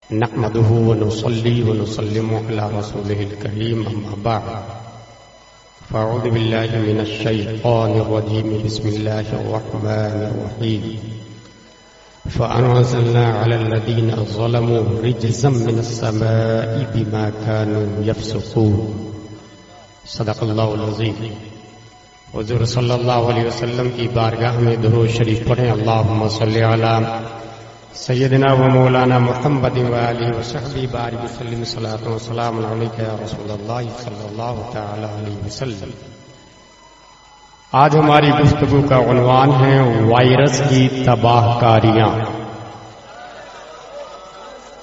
نحمده ونصلي ونسلم على رسوله الكريم أما بعد فأعوذ بالله من الشيطان الرجيم بسم الله الرحمن الرحيم فأنزلنا على الذين ظلموا رجزا من السماء بما كانوا يفسقون صدق الله العظيم. حضور صلی اللہ علیہ وسلم کی بارگاہ میں درود شریف پڑھیں. اللہم صلی علی سیدنا و مولانا محمد و آلہ و صحبہ بارک وسلم صلاۃ و سلام علیک یا رسول اللہ صلی اللہ تعالی علیہ وسلم. آج ہماری گفتگو کا عنوان ہے وائرس کی تباہ کاریاں.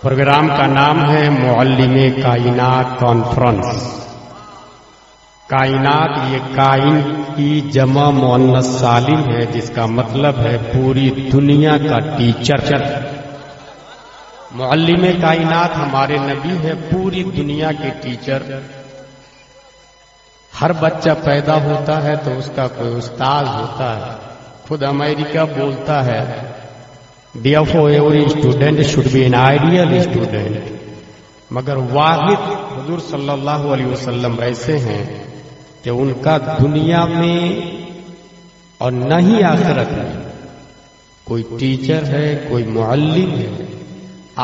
پروگرام کا نام ہے معلم کائنات کانفرنس. کائنات یہ کائن کی جمع مؤنث سالم ہے جس کا مطلب ہے پوری دنیا کا ٹیچر. معلم کائنات ہمارے نبی ہے، پوری دنیا کے ٹیچر. ہر بچہ پیدا ہوتا ہے تو اس کا کوئی استاد ہوتا ہے. خود امریکہ بولتا ہے therefore every student should be an ideal student. مگر واحد حضور صلی اللہ علیہ وسلم ایسے ہیں کہ ان کا دنیا میں اور نہ ہی آخرت میں کوئی ٹیچر ہے، کوئی معلم ہے.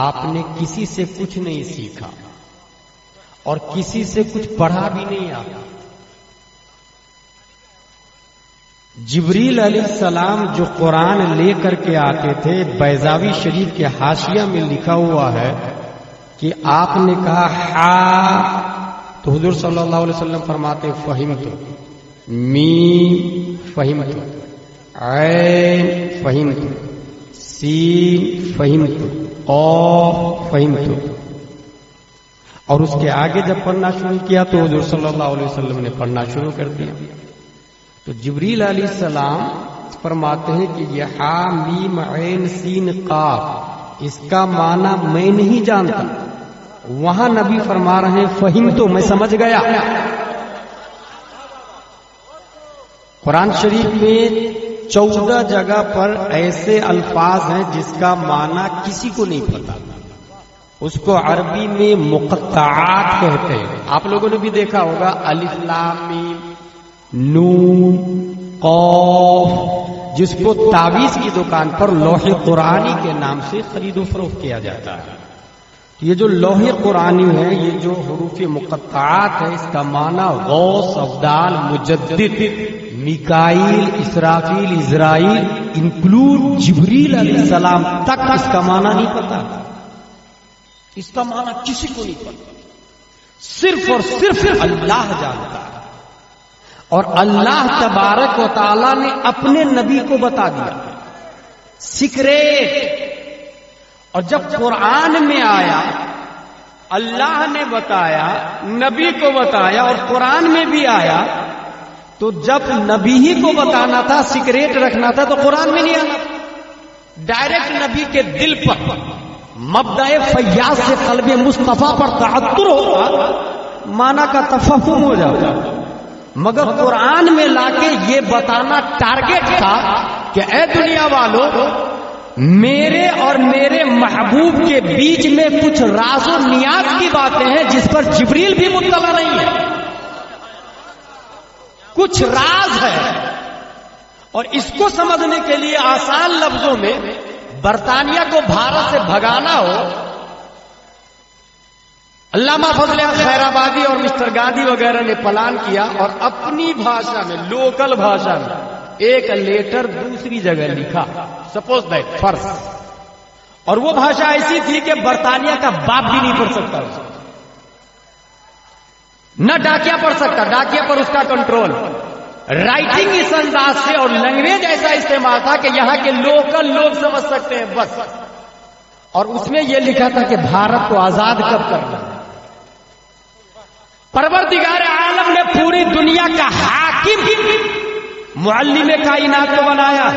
آپ نے کسی سے کچھ نہیں سیکھا اور کسی سے کچھ پڑھا بھی نہیں آتا. جبریل علیہ السلام جو قرآن لے کر کے آتے تھے، بیضاوی شریف کے حاشیہ میں لکھا ہوا ہے کہ آپ نے کہا ہا تو حضور صلی اللہ علیہ وسلم فرماتے فہمتو، میم فہمتو، عین فہمتو، سین فہمتو، قاف فہمتو. اور اس کے آگے جب پڑھنا شروع کیا تو حضور صلی اللہ علیہ وسلم نے پڑھنا شروع کر دیا. تو جبریل علیہ السلام فرماتے ہیں کہ یہ ہا میم عین سین قاف اس کا معنی میں نہیں جانتا. وہاں نبی فرما رہے ہیں فہم تو میں سمجھ گیا. قرآن شریف میں 14 جگہ پر ایسے الفاظ ہیں جس کا معنی کسی کو نہیں پتا. اس کو عربی میں مقطعات کہتے ہیں. آپ لوگوں نے بھی دیکھا ہوگا الف لام میم نون قاف، جس کو تعویذ کی دکان پر لوح قرآنی کے نام سے خرید و فروخت کیا جاتا ہے. یہ جو لوح قرآنی ہے، یہ جو حروف مقطعات ہے، اس کا معنی غوث، افضال، مجدد، میکائیل، اسرافیل، عزرائیل انکلوڈ جبریل علیہ السلام تک اس کا معنی نہیں پتا. اس کا معنی کسی کو نہیں پتا، صرف اور صرف اللہ جانتا ہے. اور اللہ تبارک و تعالی نے اپنے نبی کو بتا دیا سیکریٹ. اور جب قرآن میں آیا اللہ نے بتایا، نبی کو بتایا، اور قرآن میں بھی آیا، تو جب نبی ہی کو بتانا تھا، سیکریٹ رکھنا تھا، تو قرآن میں نہیں آنا. ڈائریکٹ نبی کے دل پر مبدأ فیاض سے قلب مصطفیٰ پر تعطر ہوتا، معنی کا تفہم ہو جاتا. مگر قرآن میں لا کے یہ بتانا ٹارگٹ تھا کہ اے دنیا والوں، میرے اور میرے محبوب کے بیچ میں کچھ راز و نیاز کی باتیں ہیں جس پر جبریل بھی مطلع نہیں ہے. کچھ راز ہے، اور اس کو سمجھنے کے لیے آسان لفظوں میں برطانیہ کو بھارت سے بھگانا ہو، علامہ فضل خیر آبادی اور مسٹر گاندھی وغیرہ نے پلان کیا اور اپنی بھاشا میں، لوکل بھاشا میں ایک لیٹر دوسری جگہ لکھا، سپوز دیٹ فرض. اور وہ بھاشا ایسی تھی کہ برطانیہ کا باپ بھی نہیں پڑھ سکتا، نہ ڈاکیا پڑھ سکتا، ڈاکیا پر اس کا کنٹرول. رائٹنگ اس انداز سے اور لینگویج ایسا استعمال تھا کہ یہاں کے لوکل لوگ سمجھ سکتے ہیں بس. اور اس میں یہ لکھا تھا کہ بھارت کو آزاد کب کرنا. پروردگار عالم نے پوری دنیا کا حاکم معلم کائنات کو بنایا،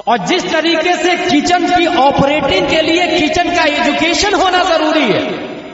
اور جس طریقے سے کچن کی آپریٹنگ کے لیے کچن کا ایجوکیشن ہونا ضروری ہے،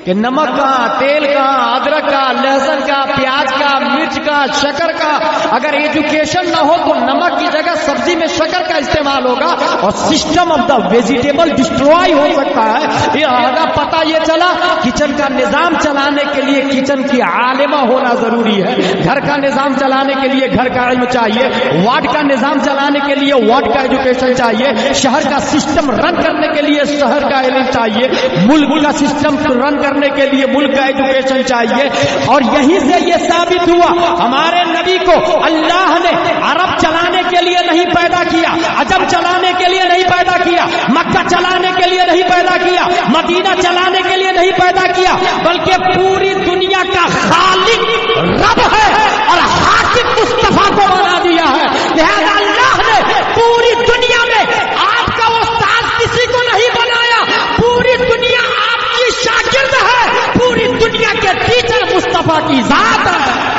کہ نمک کہاں، تیل کہاں، ادرک کا، لہسن کا، پیاز کا، مرچ کا، شکر کا. اگر ایجوکیشن نہ ہو تو نمک کی جگہ سبزی میں شکر کا استعمال ہوگا اور سسٹم آف دا ویجیٹیبل ڈسٹروائی ہو سکتا ہے. یہ پتا یہ چلا کچن کا نظام چلانے کے لیے کچن کی عالمہ ہونا ضروری ہے. گھر کا نظام چلانے کے لیے گھر کا علم چاہیے. وارڈ کا نظام چلانے کے لیے وارڈ کا ایجوکیشن چاہیے. شہر کا سسٹم رن کرنے کے لیے شہر کا علم چاہیے. ملک کا سسٹم رن کرنے کے لیے ملک کا ایجوکیشن چاہیے. اور یہیں سے یہ ثابت ہوا ہمارے نبی کو اللہ نے عرب چلانے کے لیے نہیں پیدا کیا، عجم چلانے کے لیے نہیں پیدا کیا، مکہ چلانے کے لیے نہیں پیدا کیا، مدینہ چلانے کے لیے نہیں پیدا کیا، بلکہ پوری دنیا کا خالق رب ہے اور حاکم مصطفیٰ کو بنا دیا ہے. لہذا اللہ نے پوری دنیا میں آپ کا استاد کسی کو نہیں بنایا. پوری دنیا آپ کی شاگرد ہے. پوری دنیا کے ٹیچر مصطفیٰ کی ذات ہے.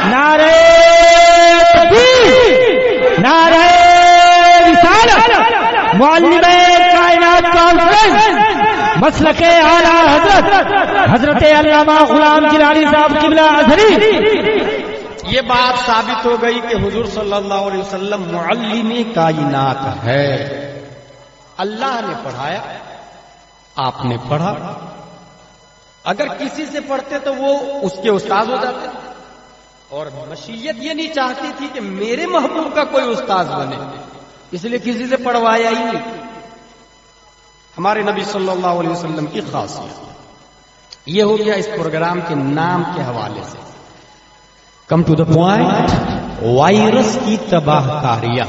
نعرہ تکبیر، نعرہ رسالت، معلم کائنات کانفرنس، مسلک اعلی حضرت علامہ غلام جیلانی صاحب قبلہ ازہری. یہ بات ثابت ہو گئی کہ حضور صلی اللہ علیہ وسلم معلم کائنات ہے. اللہ نے پڑھایا، آپ نے پڑھا. اگر کسی سے پڑھتے تو وہ اس کے استاد ہو جاتے. اور مشیت یہ نہیں چاہتی تھی کہ میرے محبوب کا کوئی استاد بنے، اس لیے کسی سے پڑھوایا ہی نہیں. ہمارے نبی صلی اللہ علیہ وسلم کی خاصیت یہ ہو گیا اس پروگرام کے نام کے حوالے سے. Come to the point, virus کی تباہ کاریاں.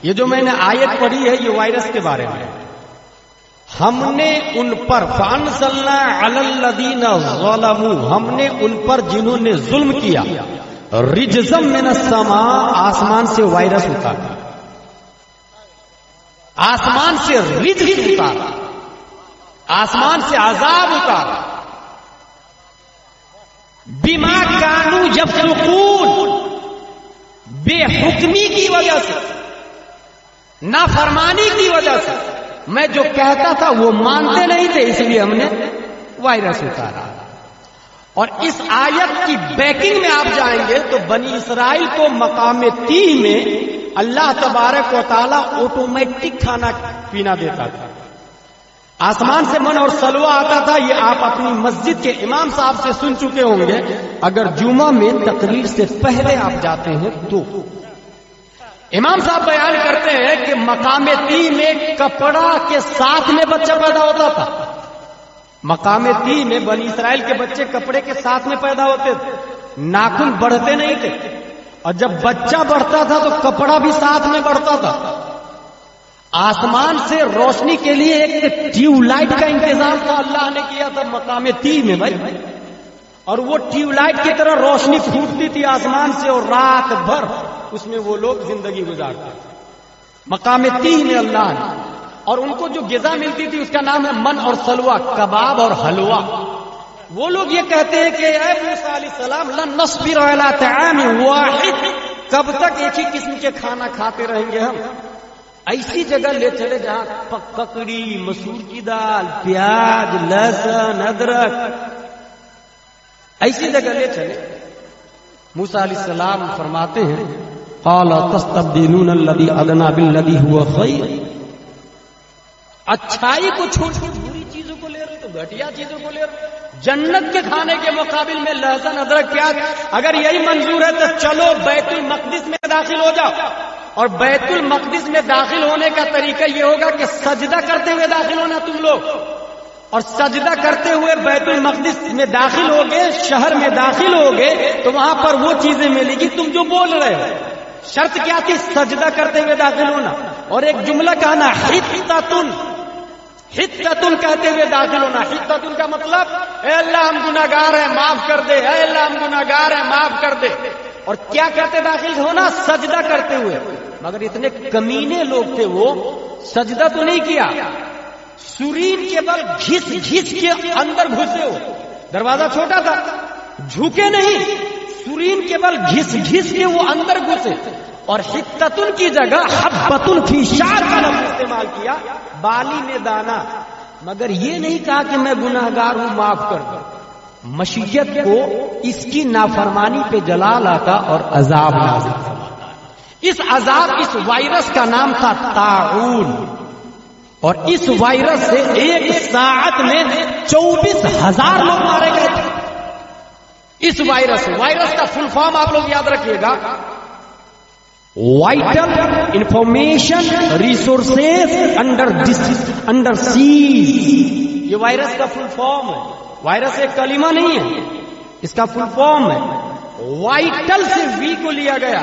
یہ جو میں نے آیت پڑھی ہے یہ وائرس کے بارے میں. ہم نے ان پر فانزلنا علی الذین ظلموا، ہم نے ان پر جنہوں نے ظلم کیا، رجزم من السماء، آسمان سے وائرس اتارا، آسمان سے رجز اتارا، آسمان سے عذاب اتارا. بما کانوا یفسقون، بے حکمی کی وجہ سے، نافرمانی کی وجہ سے. میں جو کہتا تھا وہ مانتے نہیں تھے، اس لیے ہم نے وائرس اتارا. اور اس آیت کی بیکنگ میں آپ جائیں گے تو بنی اسرائیل کو مقام 30 میں اللہ تبارک و تعالی آٹومیٹک کھانا پینا دیتا تھا. آسمان سے من اور سلوہ آتا تھا. یہ آپ اپنی مسجد کے امام صاحب سے سن چکے ہوں گے. اگر جمعہ میں تقریر سے پہلے آپ جاتے ہیں تو امام صاحب بیان کرتے ہیں کہ مقام 30 میں کپڑا کے ساتھ میں بچہ پیدا ہوتا تھا. مقام 30 میں بنی اسرائیل کے بچے کپڑے کے ساتھ میں پیدا ہوتے تھے، ناخن بڑھتے نہیں تھے. اور جب بچہ بڑھتا تھا تو کپڑا بھی ساتھ میں بڑھتا تھا. آسمان سے روشنی کے لیے ایک ٹیوب لائٹ کا انتظام تھا، اللہ نے کیا تھا مقام 30 میں بھائی. اور وہ ٹیوب لائٹ کی طرح روشنی پھوٹتی تھی آسمان سے اور رات بھر اس میں وہ لوگ زندگی گزارتے تھے. مقام 30 میں اللہ نے، اور ان کو جو غذا ملتی تھی اس کا نام ہے من اور سلوہ، کباب اور حلوہ. وہ لوگ یہ کہتے ہیں کہ اے موسیٰ علیہ السلام لن نصبر علی طعام واحد، کب تک ایک ہی قسم کے کھانا کھاتے رہیں گے ہم. ایسی جگہ لے چلے جہاں ککڑی، مسور کی دال، پیاز، لہسن، ادرک، ایسی جگہ لے چلے. موسیٰ علیہ السلام فرماتے ہیں قال تستبدلون الذی ادنی بالذی هو خیر. اچھائی کو چھوڑ کے بری چیزوں کو لے رہے تو گھٹیا چیزوں کو لے رہے. جنت کے کھانے کے مقابل میں لہسن، ادرک، پیاز. اگر یہی منظور ہے تو چلو بیت المقدس میں داخل ہو جاؤ. اور بیت المقدس میں داخل ہونے کا طریقہ یہ ہوگا کہ سجدہ کرتے ہوئے داخل ہونا تم لوگ. اور سجدہ کرتے ہوئے بیت المقدس میں داخل ہوگے، شہر میں داخل ہوگے تو وہاں پر وہ چیزیں ملے گی تم جو بول رہے ہو. شرط کیا تھی؟ سجدہ کرتے ہوئے داخل ہونا. اور ایک جملہ کہنا حتتن، حتتن کہتے ہوئے داخل ہونا. حتتن کا مطلب اے اللہ ہم گناہگار ہیں معاف کر دے، اے اللہ ہم گناہگار ہیں معاف کر دے. اور کیا کرتے داخل ہونا؟ سجدہ کرتے ہوئے. مگر اتنے کمینے لوگ تھے وہ سجدہ تو نہیں کیا، سورین کے بل گھس گھس کے اندر گھسے. ہو دروازہ چھوٹا تھا، جھکے نہیں، سورین کے بل گھس گھس کے وہ اندر گھسے. اور حتتن کی جگہ حبتن فی شعر کا لفظ استعمال کیا، بالی میں دانا. مگر یہ نہیں کہا کہ میں گناہگار ہوں معاف کر دو. مشیت کو اس کی نافرمانی پہ جلا لاتا اور عذاب نازل فرماتا. اس عذاب اس وائرس کا نام تھا طاعون، اور اس وائرس سے ایک ساعت میں 24,000 لوگ مارے گئے تھے. اس وائرس کا فل فارم آپ لوگ یاد رکھیے گا، vital information resources under siege. یہ وائرس کا فل فارم ہے. وائرس ایک کلمہ نہیں ہے، اس کا فل فارم ہے. وائٹل سے وی کو لیا گیا،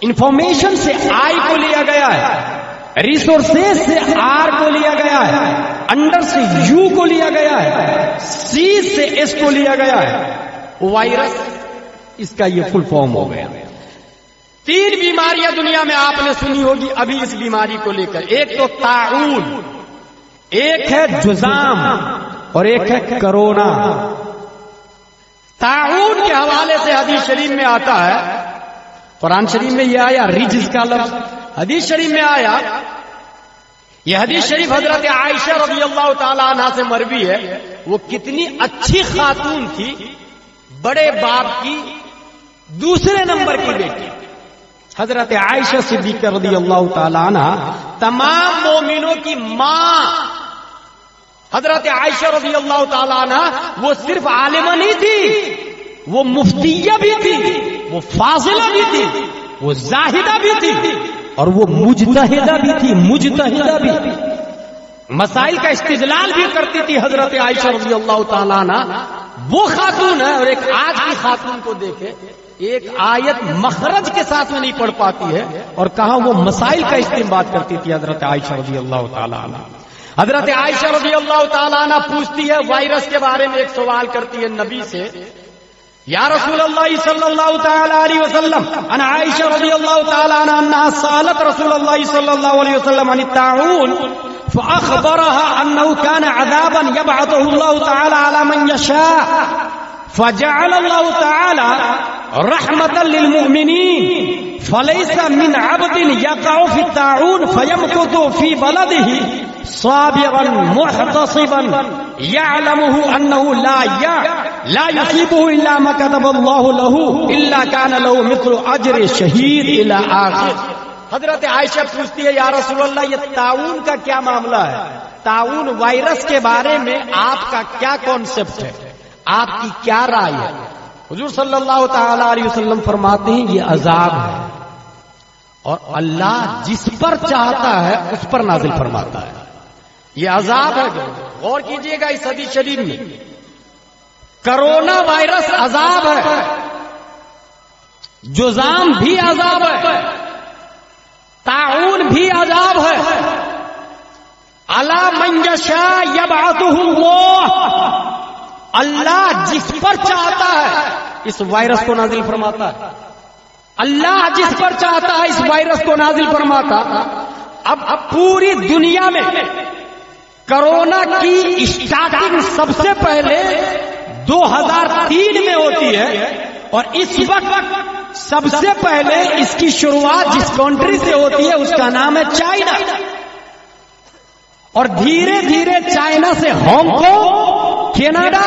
انفارمیشن سے آئی کو لیا گیا ہے، ریسورسز سے آر کو لیا گیا ہے، انڈر سے یو کو لیا گیا ہے، سی سے ایس کو لیا گیا ہے. وائرس اس کا یہ فل فارم ہو گیا. 3 بیماریاں دنیا میں آپ نے سنی ہوگی ابھی اس بیماری کو لے کر. ایک تو طاعون، ایک ہے جذام، اور ایک ہے کرونا. طاعون کے حوالے سے حدیث شریف میں آتا ہے، قرآن شریف میں یہ آیا رجز کا لفظ، حدیث شریف میں آیا. یہ حدیث شریف حضرت عائشہ رضی اللہ تعالی عنہا سے مروی ہے. وہ کتنی اچھی خاتون تھی، بڑے باپ کی دوسرے نمبر کی بیٹی حضرت عائشہ صدیقہ رضی اللہ تعالی عنہا، تمام مومنوں کی ماں حضرت عائشہ رضی اللہ تعالی عنہا. وہ صرف عالمہ نہیں تھی، وہ مفتیہ بھی تھی، وہ فاضلہ بھی تھی، وہ زاہدہ بھی تھی، اور وہ مجتہدہ بھی تھی. مجتہدہ بھی مسائل کا استدلال بھی کرتی تھی حضرت عائشہ رضی اللہ تعالی عنہ. وہ خاتون ہے. اور ایک آج کی خاتون کو دیکھے، ایک آیت مخرج کے ساتھ میں نہیں پڑھ پاتی ہے، اور کہاں وہ مسائل کا استنباط کرتی تھی حضرت عائشہ رضی اللہ تعالی عنہ. حضرت عائشہ رضی اللہ تعالی عنہ پوچھتی ہے وائرس کے بارے میں، ایک سوال کرتی ہے نبی سے، یا رسول اللہ صلی اللہ تعالی علیہ وسلم، ان عائشہ رضی اللہ تعالی عنہ انها سالت رسول اللہ صلی اللہ علیہ وسلم عن الطاعون فاخبرها انه كان عذابا يبعثه الله تعالى على من يشاء فجعل الله تعالى رحمة للمؤمنين فليس من عبد يقع في الطاعون فيمكث في بلده صابرا محتصبا يعلمه انه لا يصيبه الا ما كتب الله له الا كان له مثل اجر الشهيد الى اخر. حضرت عائشہ پوچھتی ہے یا رسول اللہ یہ طاعون کا کیا معاملہ ہے؟ طاعون وائرس کے بارے میں آپ کا کیا کانسیپٹ ہے، آپ کی کیا رائے ہے؟ حضور صلی اللہ تعالی علیہ وسلم فرماتے ہیں یہ عذاب ہے، اور اللہ جس پر چاہتا ہے اس پر نازل فرماتا ہے. یہ عذاب ہے. غور کیجئے گا اس حدیث شریف میں، کرونا وائرس عذاب ہے، جذام بھی عذاب ہے، طاعون بھی عذاب ہے. علی من یشاء یبعثہ اللہ، اللہ جس پر چاہتا ہے اس وائرس کو نازل فرماتا ہے. اللہ جس پر چاہتا ہے اس وائرس کو نازل فرماتا. اب پوری دنیا میں کرونا کی اسٹارٹنگ سب سے پہلے 2003 میں ہوتی ہے، اور اس وقت سب سے پہلے اس کی شروعات جس کنٹری سے ہوتی ہے اس کا نام ہے چائنا، اور دھیرے دھیرے چائنا سے ہانگ کانگ، کینیڈا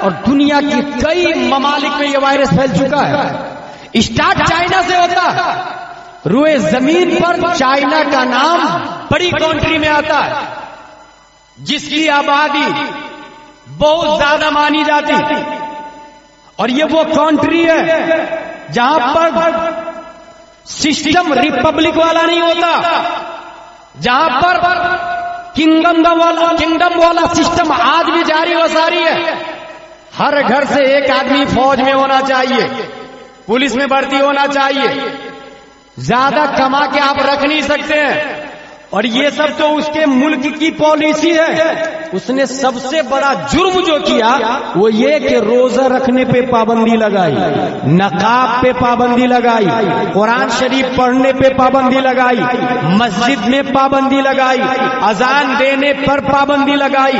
اور دنیا کی کئی ممالک میں یہ وائرس پھیل چکا ہے. اسٹارٹ چائنا سے ہوتا ہے. روئے زمین پر چائنا کا نام بڑی کنٹری میں آتا ہے، جس کی آبادی بہت زیادہ مانی جاتی، اور یہ وہ کنٹری ہے جہاں پر سسٹم ریپبلک والا نہیں ہوتا، جہاں پر کنگڈم والا سسٹم آج بھی جاری و ساری ہے. ہر گھر سے ایک آدمی فوج میں ہونا چاہیے، پولیس میں بھرتی ہونا چاہیے. زیادہ کما کے آپ رکھ نہیں سکتے ہیں، اور یہ سب تو اس کے ملک کی پالیسی ہے. اس نے سب سے بڑا جرم جو کیا وہ یہ کہ روزہ رکھنے پہ پابندی لگائی، نقاب پہ پابندی لگائی، قرآن شریف پڑھنے پہ پابندی لگائی، مسجد میں پابندی لگائی، اذان دینے پر پابندی لگائی.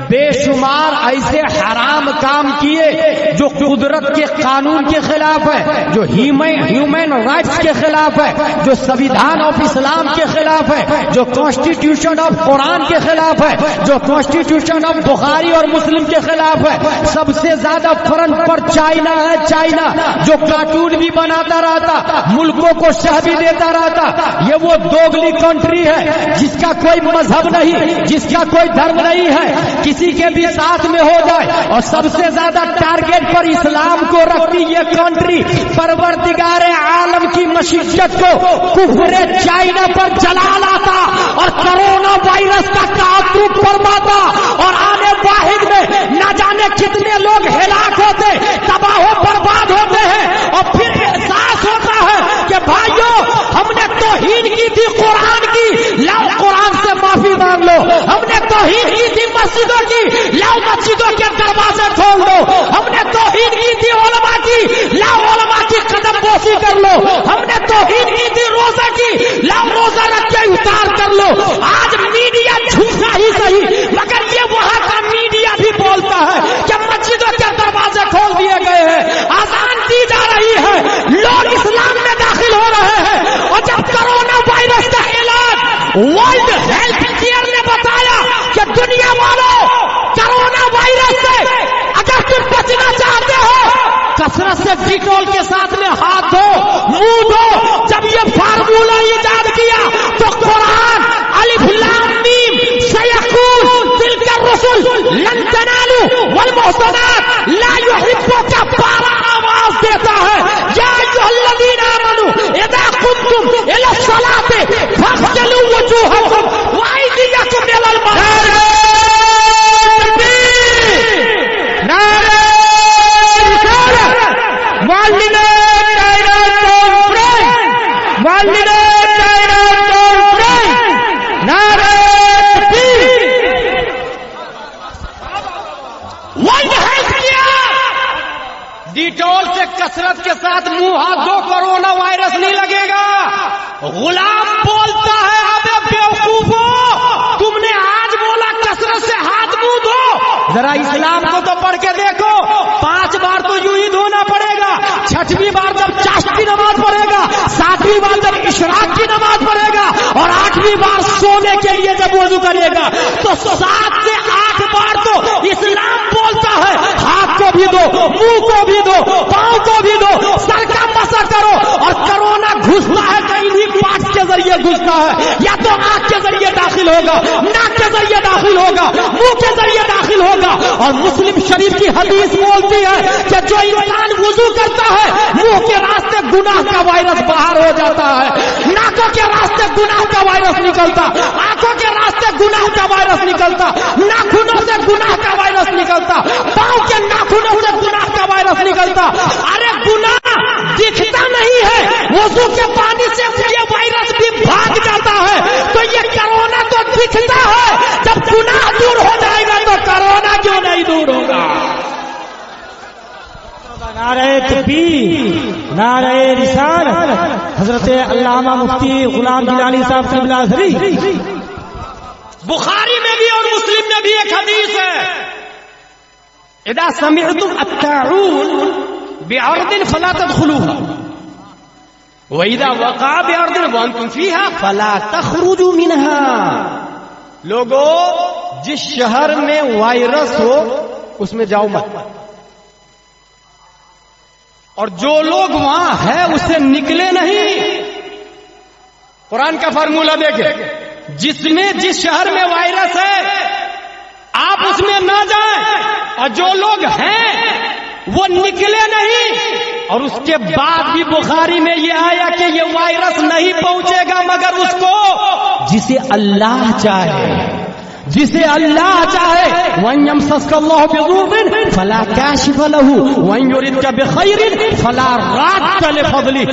بے شمار ایسے حرام کام کیے جو قدرت کے قانون کے خلاف ہے، جو ہیومن رائٹس کے خلاف ہے، جو سویدھان آف اسلام کے خلاف ہے، جو کانسٹیٹیوشن آف قرآن کے خلاف ہے، جو کانسٹیٹیوشن آف بخاری اور مسلم کے خلاف ہے. سب سے زیادہ فرنٹ پر چائنا ہے. چائنا جو کارٹون بھی بناتا رہتا, ملکوں کو شہ بھی دیتا رہتا. یہ وہ دوگلی کنٹری ہے جس کا کوئی مذہب نہیں, جس کا کوئی دھرم نہیں ہے, کسی کے بھی ساتھ میں ہو جائے. اور سب سے زیادہ ٹارگیٹ پر اسلام کو رکھتی یہ کنٹری پروردگار عالم کی مشیت کو کفر چائنا پر جلا لاتا اور کرونا وائرس کا تعاقب فرماتا اور آنے واحد میں نہ جانے کتنے لوگ ہلاک ہوتے, تباہ و برباد ہوتے ہیں. اور پھر احساس ہوتا ہے کہ بھائیو ہم نے توہین کی تھی قرآن کی, لاؤ قرآن سے معافی مانگ لو. ہم نے توہین کی تھی مسجدوں کی, لاؤ مسجدوں کے دروازے کھول دو. ہم نے توہین کی تھی علماء کی, لاؤ علماء کی قدم بوسی کر لو. ہم نے توہین کی تھی روزہ کی, لاؤ روزہ رکھ کے افطار کر لو. آج میڈیا جھوٹا ہی صحیح مگر یہ وہاں کا میڈیا بھی بولتا ہے کہ مسجدوں کے دروازے کھول دیے گئے ہیں, آزان دی جا رہی ہے, لوگ اسلام میں داخل ہو رہے ہیں. اور جب کرونا وائرس کا علاج ورلڈ ہیلتھ کیئر نے بتایا کہ دنیا والوں کرونا وائرس سے اگر تم بچنا چاہتے ہو کثرت سے ڈیٹول کے ساتھ میں ہاتھ دھو, منہ دھو. جب یہ فارمولہ ایجاد کیا تو قرآن الف لام میم سیکون تلک الرسل لن تنالوا والمحصنات لا يحبون کا پارا آواز دیتا ہے. یا ایھا الذین آمنوا اذا قمتم الى الصلاة فاغسلوا وجوہکم وایدیکم الى المرافق. ڈیٹول سے کثرت کے ساتھ منہ ہاتھ دو, کرونا وائرس نہیں لگے گا. غلام بولتا ہے ابے بیوقوفو, تم نے آج بولا کثرت سے ہاتھ منہ دھو, ذرا اسلام کو تو پڑھ کے دیکھو. 5 بار تو یوں ہی دھونا پڑے گا, 6ویں بار جب چاشت کی نماز پڑھے گا, 7ویں بار جب اشراق کی نماز پڑھے گا, اور 8ویں بار سونے کے لیے جب وضو کرے گا. تو 7 سے 8 بار تو اسلام بولتا ہے ہاتھ کو بھی دو, منہ کو بھی دو, پاؤں کو بھی دو, سر کا مسا کرو. اور کرونا گھستا ہے کہیں بھی پارٹ کے ذریعے گھستا ہے, یا تو آنکھ کے ذریعے داخل ہوگا, ناک کے ذریعے داخل ہوگا, منہ کے ذریعے داخل ہوگا. اور مسلم شریف کی حدیث بولتی ہے کہ جو انسان وضو کرتا ہے منہ کے راستے گناہ کا وائرس باہر ہو جاتا ہے, ناکوں کے راستے گناہ کا وائرس نکلتا, آنکھوں کے راستے گناہ کا وائرس نکلتا, ناخنوں سے گناہ کا وائرس نکلتا, پاؤں کے ناخنوں سے گناہ کا وائرس نکلتا. ارے گناہ دکھتا نہیں ہے, وضو کے پانی سے یہ وائرس بھی بھاگ جاتا ہے. تو یہ کرونا تو دکھتا ہے, جب گناہ دور ہو جائے گا تو کرونا کیوں نہیں دور ہوگا. نعرہ تکبیر, نعرہ رسالت. حضرت علامہ مفتی غلام جیلانی صاحب قبلہ ازہری. بخاری میں بھی اور مسلم میں بھی ایک حدیث ہے, اذا سمعتم الطاعون بعرض فلا تدخلوها واذا وقع بعرض وانتم فيها فلا تخرجوا منها. لوگوں جس شہر میں وائرس ہو اس میں جاؤ مت, اور جو لوگ وہاں ہے اس سے نکلے نہیں. قرآن کا فارمولہ دیکھیں, جس شہر میں وائرس ہے آپ اس میں نہ جائیں, اور جو لوگ ہیں وہ نکلے نہیں. اور اس کے بعد بھی بخاری میں یہ آیا کہ یہ وائرس نہیں پہنچے گا مگر اس کو جسے اللہ چاہے, جسے اللہ چاہے. وَإِن يَمْسَسْكَ اللَّهُ بِضُرٍّ فَلَا كَاشِفَ لَهُ وَإِن يُرِدْكَ بِخَيْرٍ فَلَا رَادَّ لِفَضْلِهِ.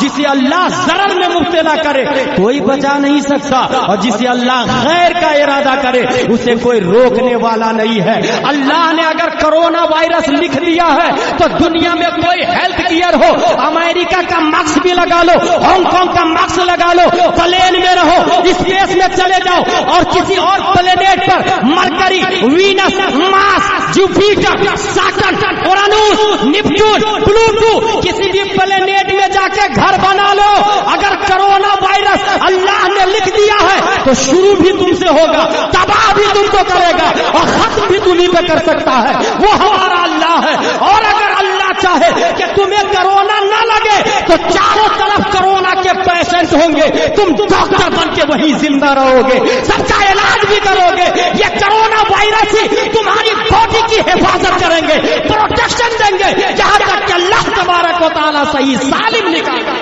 جسے اللہ ضرر میں مبتلا کرے کوئی بچا نہیں سکتا, اور جسے اللہ خیر کا ارادہ کرے اسے کوئی روکنے والا نہیں ہے. اللہ نے اگر کرونا وائرس لکھ دیا ہے تو دنیا میں کوئی ہیلتھ کیئر ہو, امریکہ کا ماسک بھی لگا لو, ہانگ کانگ کا ماسک لگا لو, پلین میں رہو, اسپیس میں چلے جاؤ, اور کسی اور پلینیٹ پر مرکری, وینس, مارس, جوپیٹر, سیٹرن, اورانوس, نیپٹون, پلوٹو, کسی بھی پلینیٹ میں جا کے گھر بنا لو. اگر کرونا وائرس اللہ نے لکھ دیا ہے تو شروع بھی تم سے ہوگا، تباہ بھی تم کو کرے گا اور ختم بھی تمہیں پہ کر سکتا ہے، وہ ہمارا اللہ ہے۔ اور اگر اللہ چاہے کہ تمہیں کرونا نہ لگے تو چاروں طرف کرونا کے پیشنٹ ہوں گے، تم ڈاکٹر بن کے وہیں زندہ رہو گے، سب کا علاج بھی کرو گے۔ یہ کرونا وائرس ہی تمہاری باڈی کی حفاظت کریں گے، پروٹیکشن دیں گے، جہاں تک کہ اللہ تبارک و تعالیٰ صحیح سالم نکالے۔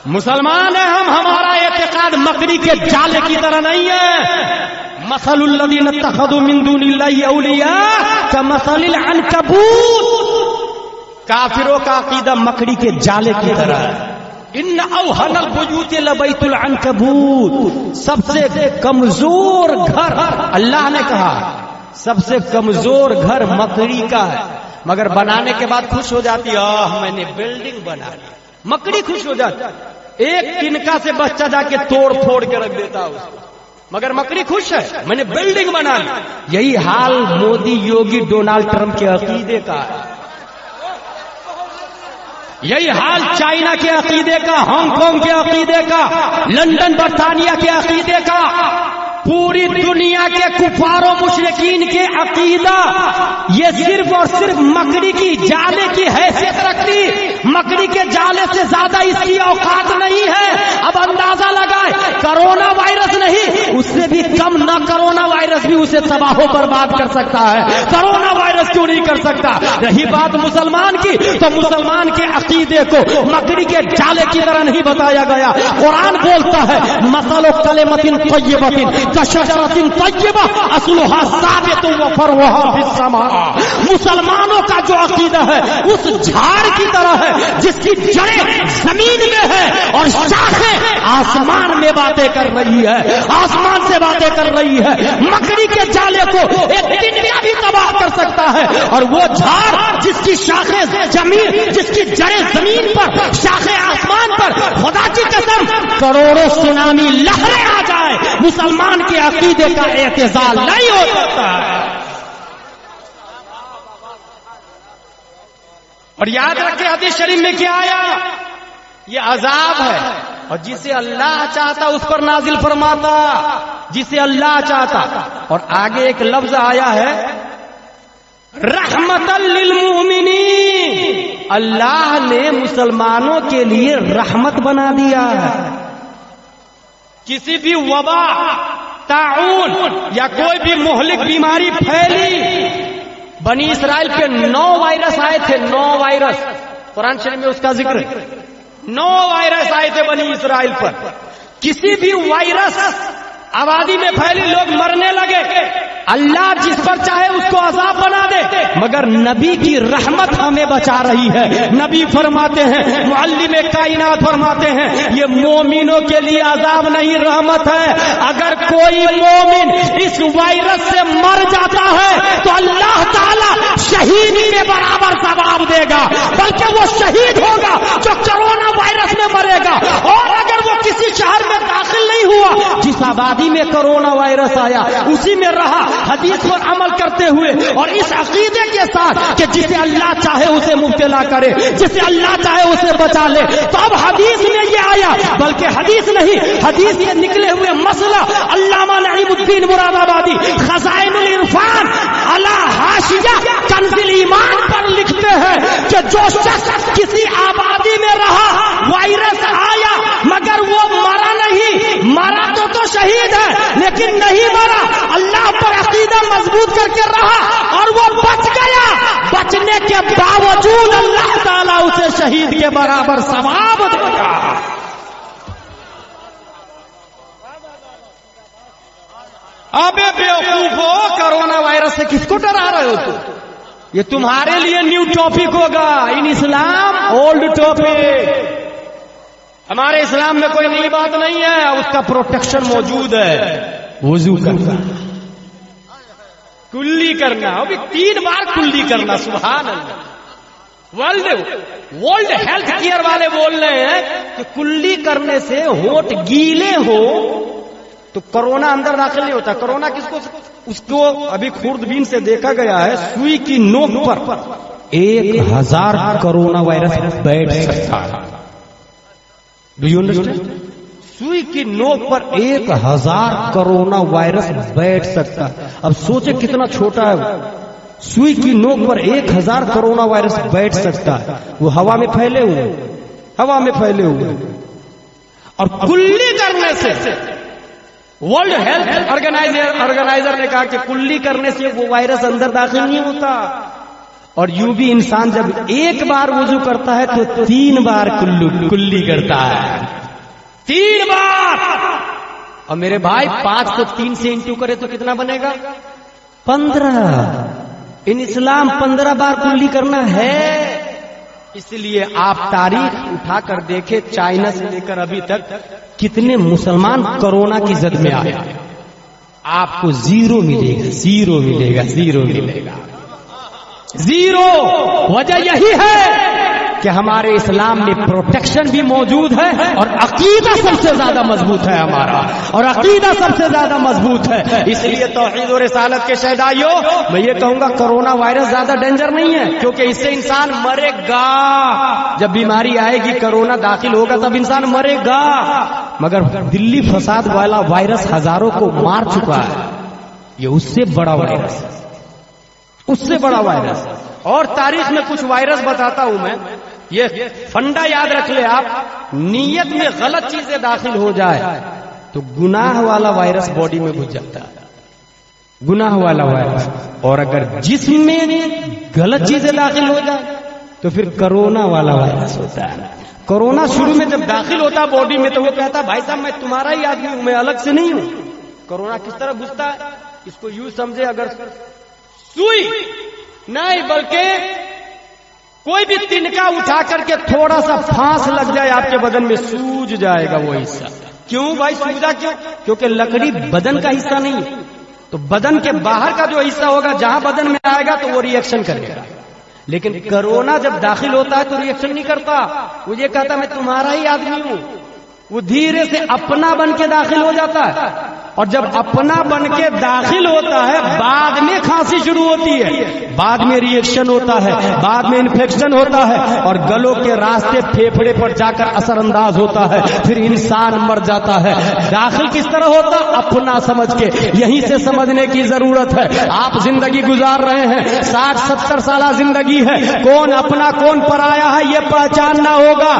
مسلمان ہیں ہم، ہمارا اعتقاد مکڑی کے جالے کی طرح نہیں ہے۔ مثل الذین اتخذوا من دون اللہ اولیاء کمثل العنکبوت، کافروں کا عقیدہ مکڑی کے جالے کی طرح ہے۔ ان اوہن البیوت لبیت العنکبوت، سب سے کمزور گھر، اللہ نے کہا سب سے کمزور گھر مکڑی کا ہے، مگر بنانے کے بعد خوش ہو جاتی ہے، میں نے بلڈنگ بنا لی۔ مکڑی خوش ہو جاتی، ایک تنکا سے بچہ جا کے توڑ پھوڑ کے رکھ دیتا اس کو، مگر مکڑی خوش ہے، میں نے بلڈنگ بنا لی۔ یہی حال مودی، یوگی، ڈونالڈ ٹرمپ کے عقیدے کا ہے، یہی حال چائنا کے عقیدے کا، ہانگ کانگ کے عقیدے کا، لندن برطانیہ کے عقیدے کا، پوری دنیا کے کفار و مشرکین کے عقیدہ یہ صرف اور صرف مکڑی کی جالے کی حیثیت رکھتی، مکڑی کے جالے سے زیادہ اس کی اوقات نہیں ہے۔ اب اندازہ لگائے، کرونا وائرس نہیں، اس سے بھی کم نہ کرونا وائرس بھی اسے تباہ و برباد کر سکتا ہے، کرونا وائرس کیوں نہیں کر سکتا؟ رہی بات مسلمان کی، تو مسلمان کے عقیدے کو مکڑی کے جالے کی طرح نہیں بتایا گیا۔ قرآن بولتا ہے مثل کلمۃ طیبۃ کشجرۃ طیبہ اصلھا ثابت وفرعھا فی السماء، مسلمانوں کا جو عقیدہ ہے اس جھاڑ کی طرح ہے جس کی جڑیں زمین میں ہے اور شاخیں آسمان میں باتیں کر رہی ہے، آسمان سے باتیں کر رہی ہے۔ مکڑی کے جالے کو ایک ٹنڈیا بھی تباہ کر سکتا ہے، اور وہ جھاڑ جس کی شاخیں زمین، جس کی جڑیں زمین پر، شاخیں آسمان پر، خدا کی قسم کروڑوں سونامی لہریں آ جائے، مسلمان کے عقیدے کا اعتزال نہیں ہو سکتا۔ اور یاد رکھیں حدیث شریف میں کیا آیا، یہ عذاب ہے، اور جسے اللہ چاہتا اس پر نازل فرماتا، جسے اللہ چاہتا۔ اور آگے ایک لفظ آیا ہے رحمت للمؤمنین، اللہ نے مسلمانوں کے لیے رحمت بنا دیا ہے۔ کسی بھی وبا، طاعون یا کوئی بھی مہلک بیماری پھیلی، بنی اسرائیل پہ 9 وائرس آئے تھے، 9 وائرس، قرآن شریف میں اس کا ذکر ہے، 9 وائرس آئے تھے بنی اسرائیل پر۔ کسی بھی وائرس آبادی میں پھیلی، لوگ مرنے لگے، اللہ جس پر چاہے اس کو عذاب بنا دے، مگر نبی کی رحمت ہمیں بچا رہی ہے۔ نبی فرماتے ہیں، معلم کائنات فرماتے ہیں، یہ مومنوں کے لیے عذاب نہیں رحمت ہے۔ اگر کوئی مومن اس وائرس سے مر جاتا ہے تو اللہ تعالیٰ شہید کے برابر ثواب دے گا، بلکہ وہ شہید ہوگا جو کرونا وائرس میں مرے گا۔ اور اگر وہ کسی شہر میں داخل نہیں ہوا، جس آبادی میں کرونا وائرس آیا اسی میں رہا، حدیث پر عمل کرتے ہوئے اور اس عقیدے کے ساتھ کہ جسے اللہ چاہے اسے مبتلا کرے، جسے اللہ چاہے اسے بچا لے، تو اب حدیث میں یہ آیا، بلکہ حدیث نہیں، حدیث سے نکلے ہوئے مسئلہ علامہ نعیم الدین مراد آبادی خزائن العرفان علی حاشیہ کنز الایمان پر لکھتے ہیں کہ جو شخص کسی آبادی میں رہا، وائرس آیا مگر وہ مرا نہیں، مرا تو شہید ہے لیکن نہیں مرا، اللہ پر عقیدہ مضبوط کر کے رہا اور وہ بچ گیا، بچنے کے باوجود اللہ تعالیٰ اسے شہید کے برابر ثواب دے گا۔ ابے بیوقوفو، کرونا وائرس سے کس کو ڈرا رہے ہو تم؟ یہ تمہارے لیے نیو ٹاپک ہوگا، ان اسلام اولڈ ٹاپک۔ ہمارے اسلام میں کوئی نئی بات نہیں ہے، اس کا پروٹیکشن موجود ہے۔ وضو کرنا، کلی کرنا، ابھی 3 بار کلی کرنا، سبحان اللہ۔ ورلڈ ہیلتھ کیئر والے بول رہے ہیں کہ کلی کرنے سے ہونٹ گیلے ہو تو کرونا اندر داخل نہیں ہوتا۔ کرونا کس کو؟ اس کو ابھی خوردبین سے دیکھا گیا ہے، سوئی کی نوک پر 1000 کرونا وائرس بیٹھ سکتا ہے۔ Do you understand? سوئی کی نوک پر 1000 کرونا وائرس بیٹھ سکتا ہے. اب سوچے کتنا چھوٹا ہے وہ. سوئی کی نوک پر 1000 کرونا وائرس بیٹھ سکتا ہے. وہ ہوا میں پھیلے ہوئے اور کلی کرنے سے ورلڈ ہیلتھ آرگنائزر نے کہا کہ کلی کرنے سے وہ وائرس اندر داخل نہیں ہوتا. اور یوں بھی انسان جب ایک بار وضو کرتا ہے تو 3 بار کلی کرتا ہے. 3 بار. اور میرے بھائی 5 کو 3 سے انٹو کرے تو کتنا بنے گا؟ 15. ان اسلام 15 بار کلی کرنا ہے. اس لیے آپ تاریخ اٹھا کر دیکھیں، چائنا سے لے کر ابھی تک کتنے مسلمان کرونا کی زد میں آئے. آپ کو زیرو ملے گا. وجہ یہی ہے کہ ہمارے اسلام میں پروٹیکشن بھی موجود ہے اور عقیدہ سب سے زیادہ مضبوط ہے ہمارا، اس لیے توحید و رسالت کے شہدائیوں میں یہ کہوں گا کرونا وائرس زیادہ ڈینجر نہیں ہے، کیونکہ اس سے انسان مرے گا. جب بیماری آئے گی، کرونا داخل ہوگا، تب انسان مرے گا. مگر دلی فساد والا وائرس ہزاروں کو مار چکا ہے. یہ اس سے بڑا وائرس. اور تاریخ میں کچھ وائرس بتاتا ہوں میں. یہ فنڈا یاد رکھ لے آپ، نیت میں غلط چیزیں داخل ہو جائے تو گناہ والا وائرس باڈی میں گھس جاتا ہے. گناہ والا وائرس. اور اگر جسم میں غلط چیزیں داخل ہو جائے تو پھر کرونا والا وائرس ہوتا ہے. کرونا شروع میں جب داخل ہوتا باڈی میں تو وہ کہتا بھائی صاحب میں تمہارا ہی آدمی ہوں، میں الگ سے نہیں ہوں. کرونا کس طرح گھستا ہے اس کو یوں سمجھے، اگر سوئی نہیں بلکہ کوئی بھی تنکا اٹھا کر کے تھوڑا سا پھانس لگ جائے آپ کے بدن میں، سوج جائے گا وہ حصہ. کیوں بھائی سوجا کیوں؟ کیونکہ لکڑی بدن کا حصہ نہیں ہے، تو بدن کے باہر کا جو حصہ ہوگا جہاں بدن میں آئے گا تو وہ ریئیکشن کرے گا. لیکن کرونا جب داخل ہوتا ہے تو ریئیکشن نہیں کرتا، وہ یہ کہتا میں تمہارا ہی آدمی ہوں. وہ دھیرے سے اپنا بن کے داخل ہو جاتا ہے، اور جب اپنا بن کے داخل ہوتا ہے بعد میں کھانسی شروع ہوتی ہے، بعد میں ریئیکشن ہوتا ہے، بعد میں انفیکشن ہوتا ہے، اور گلوں کے راستے پھیپھڑے پر جا کر اثر انداز ہوتا ہے، پھر انسان مر جاتا ہے. داخل کس طرح ہوتا؟ اپنا سمجھ کے. یہیں سے سمجھنے کی ضرورت ہے. آپ زندگی گزار رہے ہیں، 60-70 سالہ زندگی ہے، کون اپنا کون پرایا ہے یہ پہچاننا ہوگا.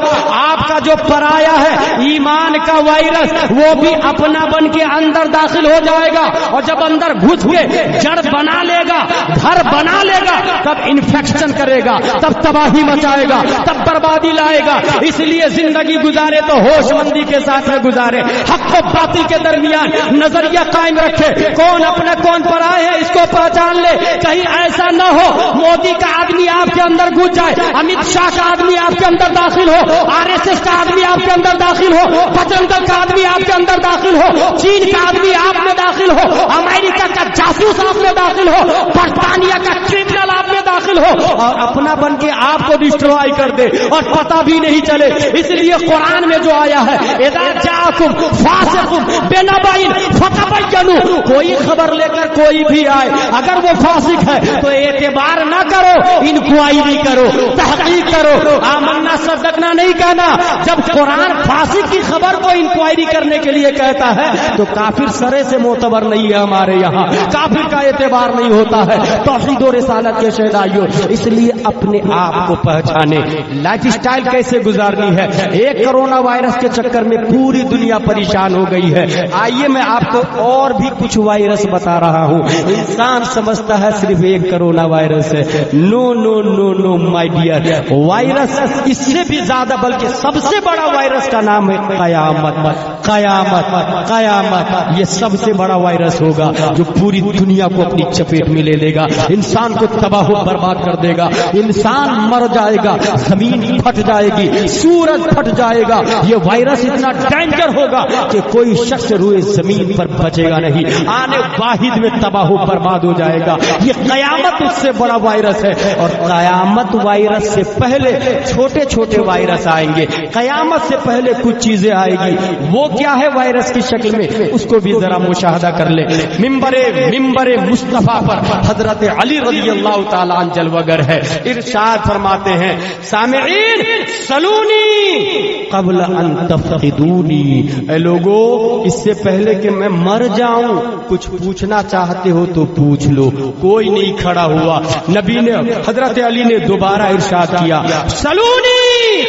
آپ کا جو پرایا ہے ایمان کا وائرس، وہ بھی اپنا بن کے اندر داخل ہو جائے گا، اور جب اندر گھس کے جڑ بنا لے گا، گھر بنا لے گا، تب انفیکشن کرے گا، تب تباہی مچائے گا، تب بربادی لائے گا. اس لیے زندگی گزارے تو ہوش مندی کے ساتھ گزارے، حق و باطل کے درمیان نظریہ قائم رکھے. کون اپنا کون پرائے ہے اس کو پہچان لے. کہیں ایسا نہ ہو مودی کا آدمی آپ کے اندر گھس جائے، امت شاہ کا آدمی آپ کے اندر داخل ہو، RSS کا آدمی آپ کے اندر داخل ہو، بجرنگ دل کا آدمی آپ کے اندر داخل ہو، چین کا آدمی آپ میں داخل ہو، امریکہ کا جاسوس آپ میں داخل ہو، برطانیہ کا کرمنل آپ میں داخل ہو، اور اپنا بن کے آپ کو ڈسٹرائے کر دے اور پتہ بھی نہیں چلے. اس لیے قرآن میں جو آیا ہے اذا جاءکم فاسق بنبأ فتبینوا، کوئی خبر لے کر کوئی بھی آئے، اگر وہ فاسق ہے تو اعتبار نہ کرو، انکوائری کرو، تحقیق کرو. آمنا صدقنا نہیں کہنا. جب قرآن فاسق کی خبر کو انکوائری کرنے کے لیے کہتا ہے تو کافر سرے سے معتبر نہیں ہے. ہمارے یہاں کافر کا اعتبار نہیں ہوتا ہے. توحید و رسالت کے شہدائیوں، اس لیے اپنے آپ کو پہچانے، لائف سٹائل کیسے گزارنی ہے. ایک کرونا وائرس کے چکر میں پوری دنیا پریشان ہو گئی ہے. آئیے میں آپ کو اور بھی کچھ وائرس بتا رہا ہوں. انسان سمجھتا ہے صرف ایک کرونا وائرس ہے. نو نو نو نو مائی ڈیئر، وائرس اس سے بھی زیادہ، بلکہ سب سے بڑا وائرس کا نام ہے قیامت. قیامت قیامت یہ سب سے بڑا وائرس ہوگا جو پوری دنیا کو اپنی چپیٹ میں لے لے گا، انسان کو تباہ و برباد کر دے گا. انسان مر جائے گا، زمین پھٹ جائے گی، سورج پھٹ جائے گا. یہ وائرس اتنا ڈینجر ہوگا کہ کوئی شخص روئے زمین پر بچے گا نہیں، آنے واحد میں تباہ و برباد ہو جائے گا. یہ قیامت اس سے بڑا وائرس ہے. اور قیامت وائرس سے پہلے چھوٹے چھوٹے وائرس آئیں گے. قیامت سے پہلے کچھ چیزیں آئے گی. وہ کیا ہے وائرس کی شکل میں، اس کو بھی ذرا مشاہدہ کر لے. ممبر مصطفیٰ پر حضرت علی رضی اللہ تعالیٰ عنہ جلوگر ہے. ارشاد فرماتے ہیں سامعین سلونی قبل ان تفقدونی، اے لوگو اس سے پہلے کہ میں مر جاؤں کچھ پوچھنا چاہتے ہو تو پوچھ لو. کوئی نہیں کھڑا ہوا. نبی نے حضرت علی نے دوبارہ ارشاد کیا سلونی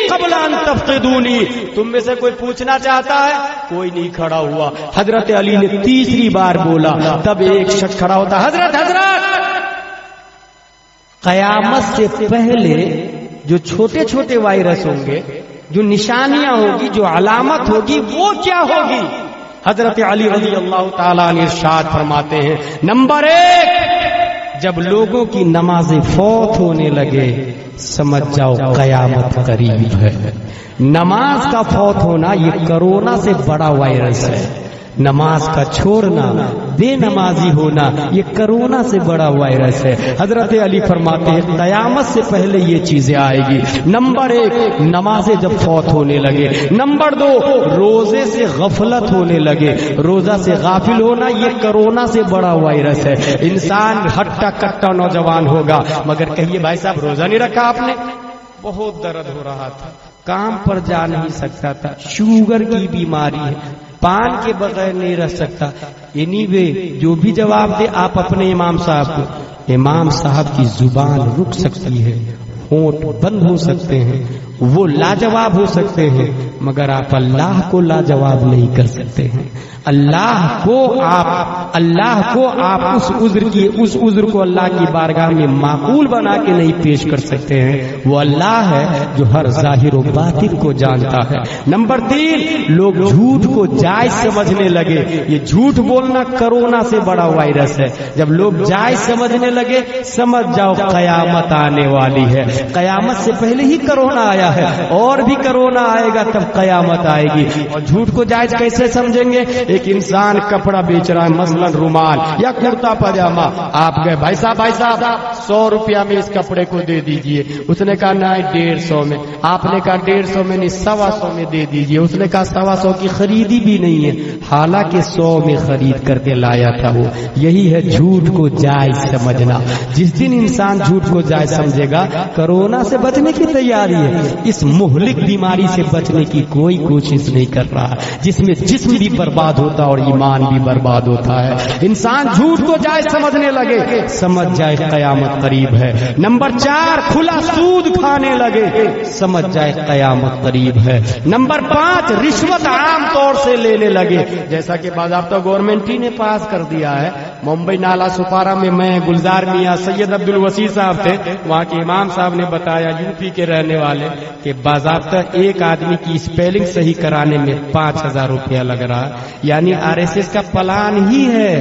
قبل ان تفقدونی، تم میں سے کوئی پوچھنا چاہتا ہے؟ کوئی نہیں کھڑا ہوا. حضرت علی نے تیسری بار بولا. تب ایک شخص کھڑا ہوتا حضرت قیامت سے پہلے جو چھوٹے چھوٹے وائرس ہوں گے، جو نشانیاں ہوگی، جو علامت ہوگی، وہ کیا ہوگی؟ حضرت علی رضی اللہ تعالیٰ عنہ ارشاد فرماتے ہیں نمبر 1، جب لوگوں کی نمازیں فوت ہونے لگے سمجھ جاؤ قیامت قریب ہے. نماز کا فوت ہونا یہ کرونا سے بڑا وائرس ہے. نماز کا چھوڑنا، بے نمازی ہونا، یہ کرونا سے بڑا وائرس ہے. حضرت علی فرماتے ہیں قیامت سے پہلے یہ چیزیں آئے گی. نمبر 1 نمازیں جب فوت ہونے لگے. نمبر 2 روزے سے غفلت ہونے لگے. روزہ سے غافل ہونا یہ کرونا سے بڑا وائرس ہے. انسان ہٹا کٹا نوجوان ہوگا مگر کہیے بھائی صاحب روزہ نہیں رکھا آپ نے؟ بہت درد ہو رہا تھا، کام پر جا نہیں سکتا تھا، شوگر کی بیماری ہے، پان کے بغیر نہیں رہ سکتا. اینی وے جو بھی جواب دے آپ اپنے امام صاحب کو. امام صاحب کی زبان رک سکتی ہے، ہونٹ بند ہو سکتے ہیں، وہ لاجواب ہو سکتے ہیں، مگر آپ اللہ کو لاجواب نہیں کر سکتے ہیں. اللہ کو آپ اس عذر کو اللہ کی بارگاہ میں معقول بنا کے نہیں پیش کر سکتے ہیں. وہ اللہ ہے جو ہر ظاہر و باطن کو جانتا ہے. نمبر 3 لوگ جھوٹ کو جائز سمجھنے لگے. یہ جھوٹ بولنا کرونا سے بڑا وائرس ہے. جب لوگ جائز سمجھنے لگے سمجھ جاؤ قیامت آنے والی ہے. قیامت سے پہلے ہی کرونا آیا ہے، اور بھی کرونا آئے گا تب قیامت آئے گی. اور جھوٹ کو جائز کیسے سمجھیں گے؟ ایک انسان کپڑا بیچ رہا ہے، مثلا رومال یا کرتا پاجامہ، آپ گئے بھائی صاحب 100 روپیہ میں اس کپڑے کو دے دیجئے. اس نے کہا نہیں 150 میں. آپ نے کہا 150 میں نہیں 125 میں دے دیجئے. اس نے کہا 125 کی خریدی بھی نہیں ہے، حالانکہ 100 میں خرید کر کے لایا تھا. وہ یہی ہے جھوٹ کو جائز سمجھنا. جس دن انسان جھوٹ کو جائز سمجھے گا کرونا سے بچنے کی تیاری ہے. اس مہلک بیماری سے بچنے کی کوئی کوشش نہیں کر رہا، جس میں جسم بھی برباد ہوتا اور ایمان بھی برباد ہوتا ہے. انسان جھوٹ کو جائز سمجھنے لگے سمجھ جائے قیامت قریب ہے. نمبر 4 کھلا سود کھانے لگے سمجھ جائے قیامت قریب ہے. نمبر 5 رشوت عام طور سے لینے لگے، جیسا کہ باضابطہ گورنمنٹ ہی نے پاس کر دیا ہے. ممبئی نالا سپارہ میں گلزار میاں سید عبد الوسیع صاحب تھے، وہاں کے امام صاحب نے بتایا یو پی کے رہنے والے کہ باضابطہ ایک آدمی کی اسپیلنگ صحیح کرانے میں 5000 روپیہ لگ رہا. یعنی RSS کا پلان ہی ہے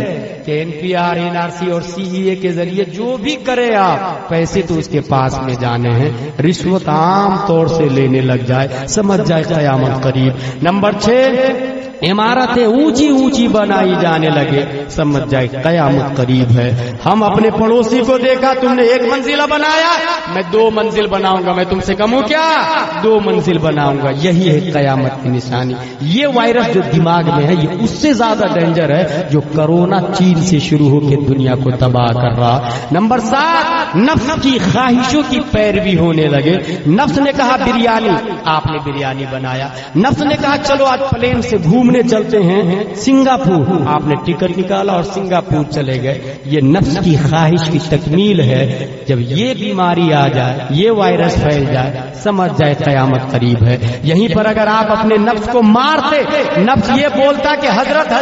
کہ NPR NRC اور CEA کے ذریعے جو بھی کرے آپ پیسے تو اس کے پاس میں جانے ہیں. رشوت عام طور سے لینے لگ جائے سمجھ جائے قیامت قریب. نمبر 6 عمارتیں اونچی اونچی بنائی جانے لگے سمجھ جائے قیامت قریب ہے. ہم اپنے پڑوسی کو دیکھا تم نے 1 منزلہ بنایا، میں 2 منزل بناؤں گا. میں تم سے کم ہوں کیا؟ 2 منزل بناؤں گا. یہی ہے قیامت کی نشانی. یہ وائرس جو دماغ میں ہے یہ اس سے زیادہ ڈینجر ہے جو کرونا چین سے شروع ہو کے دنیا کو تباہ کر رہا. نمبر 7 نفس کی خواہشوں کی پیروی ہونے لگے. نفس نے کہا بریانی، آپ نے بریانی بنایا. نفس نے کہا چلو آج پلین سے گھومنے چلتے ہیں سنگاپور، آپ نے ٹکٹ نکالا اور سنگاپور چلے گئے. یہ نفس کی خواہش کی تکمیل ہے. جب یہ بیماری آ جائے، یہ وائرس پھیل جائے سمجھ جائے قیامت قریب ہے. یہیں پر اگر آپ اپنے نفس کو مارتے، نفس یہ بولتا کہ حضرت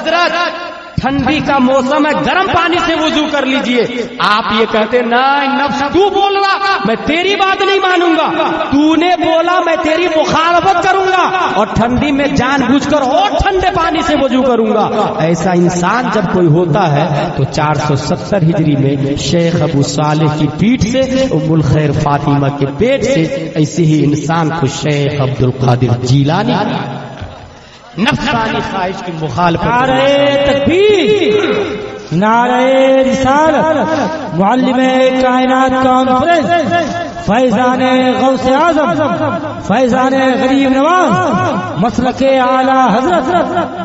ٹھنڈی کا موسم ہے گرم پانی سے وضو کر لیجئے، آپ یہ کہتے نہیں نفس تو بول رہا میں تیری بات نہیں مانوں گا، تو نے بولا میں تیری مخالفت کروں گا اور ٹھنڈی میں جان بوجھ کر اور ٹھنڈے پانی سے وضو کروں گا. ایسا انسان جب کوئی ہوتا ہے تو 470 ہجری میں شیخ ابو صالح کی پیٹھ سے ام الخیر فاطمہ کے پیٹ سے ایسے ہی انسان کو شیخ عبد القادر جیلانی نفسانی خواہش کی مخالفت. نعرہ تکبیر، نعرہ رسالت، معلم کائنات کانفرنس، فیضان غوث اعظم، فیضان غریب نواز، مسلک اعلی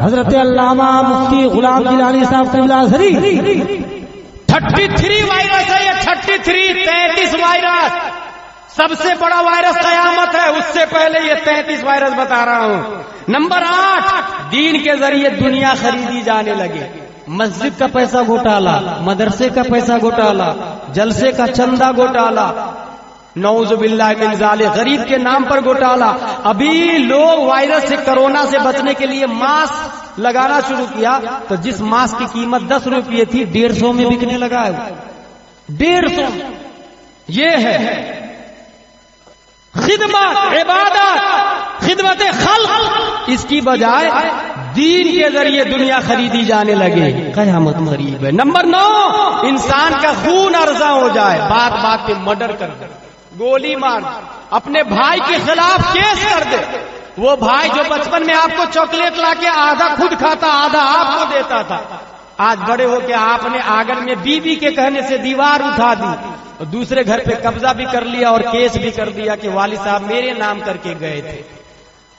حضرت علامہ مفتی غلام جیلانی صاحب قبلہ ازہری 33 وائرس ہے یہ 33 وائرس. سب سے بڑا وائرس قیامت ہے، اس سے پہلے یہ 33 وائرس بتا رہا ہوں. نمبر 8، دین کے ذریعے دنیا خریدی جانے لگے. مسجد کا پیسہ گھوٹالا، مدرسے کا پیسہ گھوٹالا، جلسے کا چندہ گھوٹالا، نعوذ باللہ من ذالک، غریب کے نام پر گھوٹالا. ابھی لوگ وائرس سے، کرونا سے بچنے کے لیے ماسک لگانا شروع کیا تو جس ماسک کی قیمت 10 روپے تھی 150 میں بکنے لگا ہے. 150. یہ ہے خدمت، عبادت، خدمت خلق. اس کی بجائے دین کے ذریعے دنیا خریدی جانے لگے. قیامت قریب ہے. نمبر 9، انسان کا خون ارزاں ہو جائے، بات بات پہ مرڈر کر دے، گولی مار دے، اپنے بھائی کے خلاف کیس کر دے. وہ بھائی جو بچپن میں آپ کو چاکلیٹ لا کے آدھا خود کھاتا آدھا آپ کو دیتا تھا، آج بڑے ہو کے آپ نے آنگن میں بیوی کے کہنے سے دیوار اٹھا دی اور دوسرے گھر پہ قبضہ بھی کر لیا اور کیس بھی کر دیا کہ والد صاحب میرے نام کر کے گئے تھے.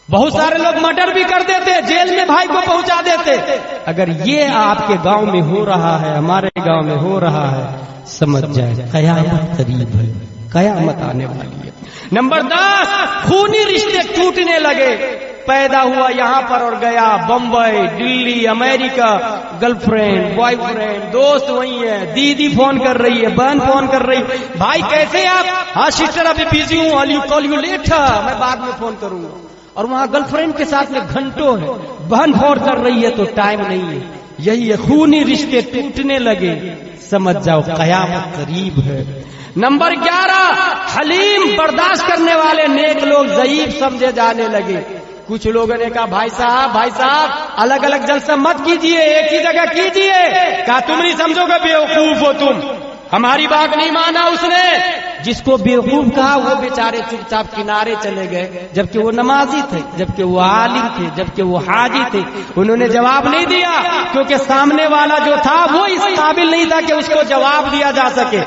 بہت سارے لوگ مرڈر بھی کر دیتے، جیل میں بھائی کو پہنچا دیتے. اگر یہ آپ کے گاؤں میں ہو رہا ہے، ہمارے گاؤں میں ہو رہا ہے، سمجھ جائے قیامت قریب ہے، قیامت آنے والی ہے. نمبر 10، خونی رشتے ٹوٹنے لگے. پیدا ہوا یہاں پر اور گیا بمبئی، دلی، امریکہ، گرل فرینڈ، بوائے فرینڈ، دوست وہی ہے، دیدی فون کر رہی ہے، بہن فون کر رہی ہے، بھائی کیسے آپ؟ ہاں سسٹر ابھی بزی ہوں، all you call you later, میں بعد میں فون کروں گا. اور وہاں گرل فرینڈ کے ساتھ میں گھنٹوں ہے، بہن فون کر رہی ہے تو ٹائم نہیں ہے. یہی ہے، خونی رشتے ٹوٹنے لگے. سمجھ جاؤ قیامت قریب ہے. نمبر 11، حلیم، برداشت کرنے والے نیک لوگ ضعیف سمجھے جانے لگے. کچھ لوگوں نے کہا بھائی صاحب الگ الگ جلسہ مت کیجئے، ایک ہی جگہ کیجئے. کہا تم نہیں سمجھو گے، بیوقوف ہو تم، ہماری بات نہیں مانا اس نے. جس کو بیوقوف کہا وہ بیچارے چپ چاپ کنارے چلے گئے، جبکہ وہ نمازی تھے، جبکہ وہ عالم تھے، جبکہ وہ حاجی تھے. انہوں نے جواب نہیں دیا کیونکہ سامنے والا جو تھا وہ اس قابل نہیں تھا کہ اس کو جواب دیا جا سکے.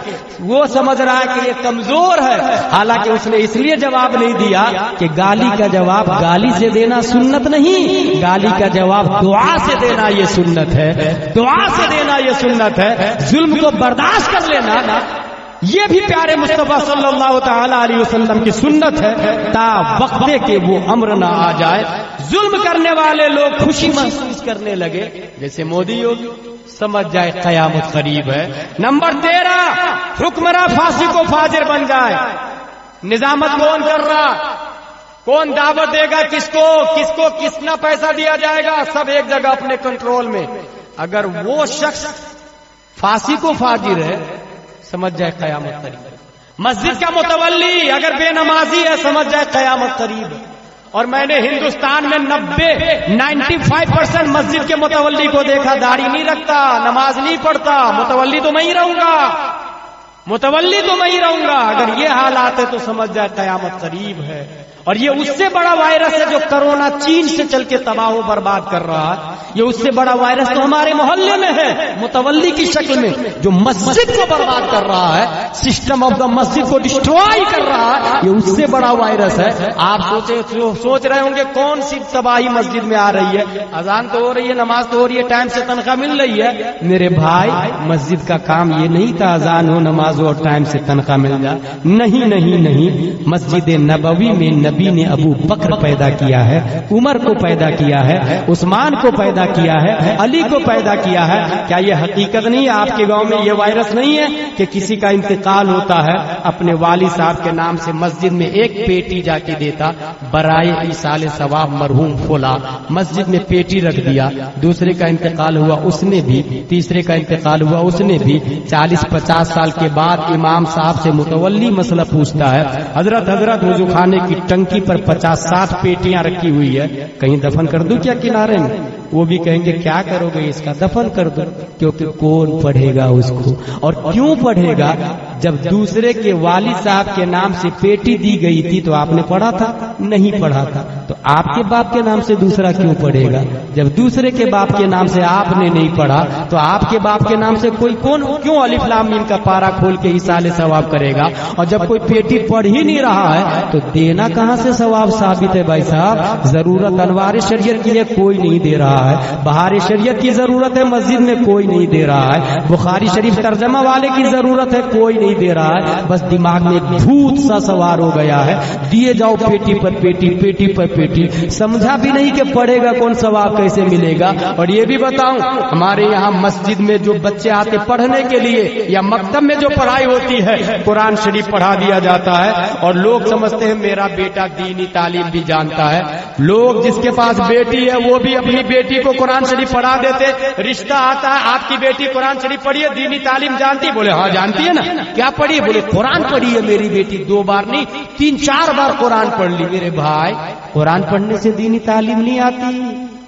وہ سمجھ رہا ہے کہ یہ کمزور ہے، حالانکہ اس نے اس لیے جواب نہیں دیا کہ گالی کا جواب گالی سے دینا سنت نہیں، گالی کا جواب دعا سے دینا یہ سنت ہے، دعا سے دینا یہ سنت ہے. ظلم کو برداشت کر لینا نا، یہ بھی پیارے مصطفیٰ صلی اللہ تعالی علیہ وسلم کی سنت ہے، تا وقت کہ وہ امر نہ آ جائے. ظلم کرنے والے لوگ خوشی محسوس کرنے لگے جیسے مودی ہوگی. سمجھ جائے قیامت قریب ہے. نمبر 13، حکمراں فاسق و فاجر بن جائے. نظامت کون کر رہا، کون دعوت دے گا، کس کو کتنا پیسہ دیا جائے گا، سب ایک جگہ اپنے کنٹرول میں. اگر وہ شخص فاسق و فاجر ہے، سمجھ جائے قیامت قریب. مسجد کا متولی اگر بے نمازی ہے، سمجھ جائے قیامت قریب. اور میں نے ہندوستان میں 95% مسجد کے متولی کو دیکھا، داڑھی نہیں رکھتا، نماز نہیں پڑھتا. متولی تو میں ہی رہوں گا، متولی تو میں ہی رہوں گا. اگر یہ حالات ہے تو سمجھ جائے قیامت قریب ہے. اور یہ اس سے بڑا وائرس ہے جو کرونا چین سے چل کے تباہ و برباد کر رہا ہے. یہ اس سے بڑا وائرس تو ہمارے محلے میں ہے، متولی کی شکل میں، جو مسجد کو برباد کر رہا ہے، سسٹم آف دا مسجد کو ڈسٹروائی کر رہا ہے. یہ اس سے بڑا وائرس ہے. آپ سوچ رہے ہوں گے کون سی تباہی مسجد میں آ رہی ہے، اذان تو ہو رہی ہے، نماز تو ہو رہی ہے، ٹائم سے تنخواہ مل رہی ہے. میرے بھائی، مسجد کا کام یہ نہیں تھا اذان ہو، نماز ہو اور ٹائم سے تنخواہ مل جائے. نہیں، مسجد نبوی میں نبی نے ابو بکر پیدا کیا ہے، عمر کو پیدا کیا ہے، عثمان کو پیدا کیا ہے، علی کو پیدا کیا ہے. کیا یہ حقیقت نہیں ہے؟ آپ کے گاؤں میں یہ وائرس نہیں ہے کہ کسی کا انتقال ہوتا ہے، اپنے والد صاحب کے نام سے مسجد میں ایک پیٹی جا کے دیتا، برائے ایصال ثواب مرحوم فلا، مسجد میں پیٹی رکھ دیا. دوسرے کا انتقال ہوا اس نے بھی، تیسرے کا انتقال ہوا اس نے بھی. 40-50 سال کے بعد امام صاحب سے متولی مسئلہ پوچھتا ہے، حضرت وضو خانے کی ٹنکی پر 50-60 پیٹیاں رکھی ہوئی ہے، کہیں دفن کر دوں کیا کنارے میں؟ وہ بھی کہیں گے کیا کرو گے اس کا، دفن کر دو. کیونکہ کون پڑھے گا اس کو، اور کیوں پڑھے گا؟ جب دوسرے کے والد صاحب کے نام سے پیٹی دی گئی تھی تو آپ نے پڑھا تھا؟ نہیں پڑھا تھا. تو آپ کے باپ کے نام سے دوسرا کیوں پڑھے گا؟ جب دوسرے کے باپ کے نام سے آپ نے نہیں پڑھا تو آپ کے باپ کے نام سے کوئی کیوں الف لام میم کا پارا کھول کے ایصال ثواب کرے گا؟ اور جب کوئی پیٹی پڑھ ہی نہیں رہا ہے تو دینا کہاں سے ثواب ثابت ہے بھائی صاحب؟ ضرورت انوار شریعت کی ہے کوئی نہیں دے رہا ہے, بہار شریعت کی ضرورت ہے مسجد میں کوئی نہیں دے رہا ہے, بخاری شریف ترجمہ والے کی ضرورت ہے کوئی نہیں دے رہا ہے. بس دماغ میں ایک بھوت سا سوار ہو گیا ہے, دیے جاؤ پیٹی پر پیٹی, پیٹی پر پیٹی. سمجھا بھی نہیں کہ پڑھے گا کون, ثواب کیسے ملے گا. اور یہ بھی بتاؤں, ہمارے یہاں مسجد میں جو بچے آتے پڑھنے کے لیے یا مکتب میں جو پڑھائی ہوتی ہے قرآن شریف پڑھا دیا جاتا ہے اور لوگ سمجھتے ہیں میرا بیٹا دینی تعلیم بھی جانتا ہے. لوگ جس کے پاس بیٹی ہے وہ بھی اپنی بیٹی کو قرآن شریف پڑھا دیتے. رشتہ آتا ہے, آپ کی بیٹی قرآن شریف پڑھی ہے, دینی تعلیم جانتی؟ بولے ہاں جانتی ہے نا. کیا پڑھی؟ بولے قرآن پڑھی ہے میری بیٹی, 2 بار نہیں 3-4 بار قرآن پڑھ لی. میرے بھائی, قرآن پڑھنے سے دینی تعلیم نہیں آتی,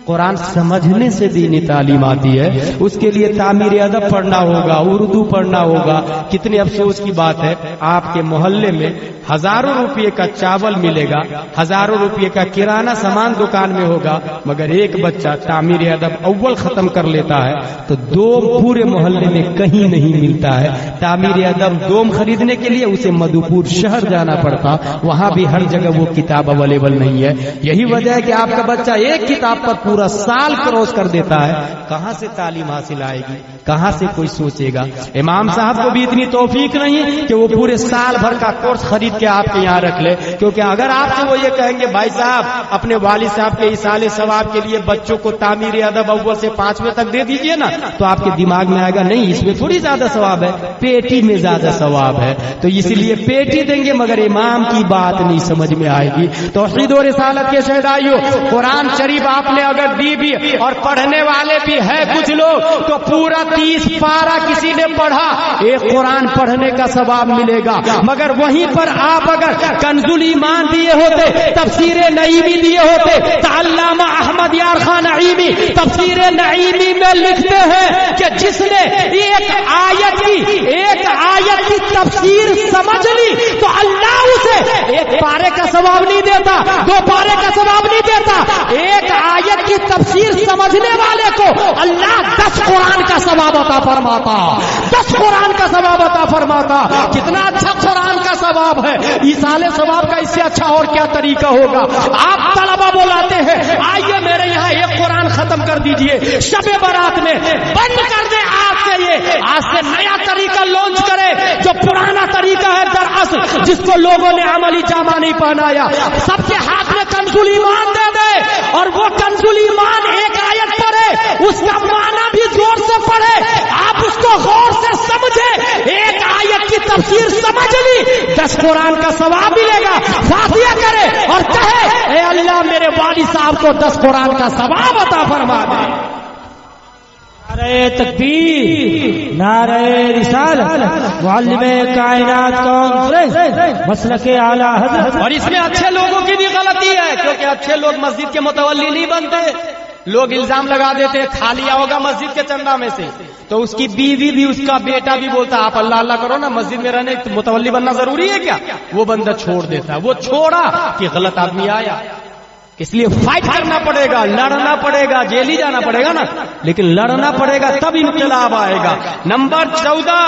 قرآن سمجھنے سے دینی تعلیم آتی ہے. اس کے لیے تعمیر ادب پڑھنا ہوگا, اردو پڑھنا ہوگا. کتنے افسوس کی بات ہے, آپ کے محلے میں ہزاروں روپے کا چاول ملے گا, ہزاروں روپے کا کرانہ سامان دکان میں ہوگا, مگر ایک بچہ تعمیر ادب اول ختم کر لیتا ہے تو دوم پورے محلے میں کہیں نہیں ملتا ہے. تعمیر ادب دوم خریدنے کے لیے اسے مدھوپور شہر جانا پڑتا, وہاں بھی ہر جگہ وہ کتاب اویلیبل نہیں ہے. یہی وجہ ہے کہ آپ کا بچہ ایک کتاب پر پورا سال کروس کر دیتا ہے. کہاں سے تعلیم حاصل آئے گی, کہاں سے کوئی سوچے گا؟ امام صاحب کو بھی اتنی توفیق نہیں کہ وہ پورے سال بھر کا کورس خرید کے آپ کے یہاں رکھ لے, کیونکہ اگر آپ سے وہ یہ کہیں گے بھائی صاحب اپنے والد صاحب کے ایصال ثواب کے لیے بچوں کو تعمیر ادب اول سے 5ویں تک دے دیجئے نا, تو آپ کے دماغ میں آئے گا نہیں اس میں تھوڑی زیادہ ثواب ہے, پیٹی میں زیادہ ثواب ہے. تو اس لیے پیٹی دیں گے مگر امام کی بات نہیں سمجھ میں آئے گی. توحید و رسالت کے شہدائیوں, قرآن شریف آپ نے اگر دی بھی اور پڑھنے والے بھی ہے کچھ لوگ تو پورا 30 پارہ کسی نے پڑھا, ایک قرآن پڑھنے کا ثواب ملے گا. مگر وہیں پر آپ اگر کنز الایمان دیے ہوتے, تفسیر نعیمی دیے ہوتے, تو علامہ احمد یار خان نعیمی تفسیر نعیمی میں لکھتے ہیں کہ جس نے ایک آیت کی تفسیر سمجھ لی تو اللہ اسے 1 پارے کا ثواب نہیں دیتا, 2 پارے کا ثواب نہیں دیتا. ایک آیت کی تفسیر سمجھنے والے کو اللہ 10 قرآن کا ثواب عطا فرماتا, 10 قرآن کا ثواب عطا فرماتا. کتنا اچھا قرآن کا ثواب ہے, ایصال ثواب کا اس سے اچھا اور کیا طریقہ ہوگا؟ آپ طلبہ بلاتے ہیں آئیے میرے یہاں ایک قرآن ختم کر دیجئے, شب برات میں بند کر دیں. آج سے نیا طریقہ لانچ کرے جو پرانا طریقہ ہے دراصل جس کو لوگوں نے عملی جامہ نہیں پہنایا. سب کے ہاتھ میں کنز الایمان دے دے اور وہ کنز الایمان ایک آیت پڑھے, اس کا معنی بھی زور سے پڑھے, آپ اس کو غور سے سمجھے. ایک آیت کی تفسیر سمجھ لی, 10 قرآن کا ثواب ملے گا. فاتحہ کرے اور کہے اے اللہ میرے والد صاحب کو 10 قرآن کا ثواب عطا فرما دے. نعرہ تکبیر, نعرہ رسالت, معلم کائنات کانفرنس, مسلک اعلی حضرت. اور اس میں اچھے لوگوں کی بھی غلطی ہے, کیونکہ اچھے لوگ مسجد کے متولی نہیں بنتے. لوگ الزام لگا دیتے کھا لیا ہوگا مسجد کے چندہ میں سے, تو اس کی بیوی بھی اس کا بیٹا بھی بولتا آپ اللہ اللہ کرو نا, مسجد میں رہنے متولی بننا ضروری ہے کیا؟ وہ بندہ چھوڑ دیتا ہے. وہ چھوڑا کہ غلط آدمی آیا, اس لیے فائٹ کرنا پڑے گا, لڑنا پڑے گا, جیل ہی جانا پڑے گا نا, لیکن لڑنا پڑے گا تب انقلاب آئے گا. نمبر 14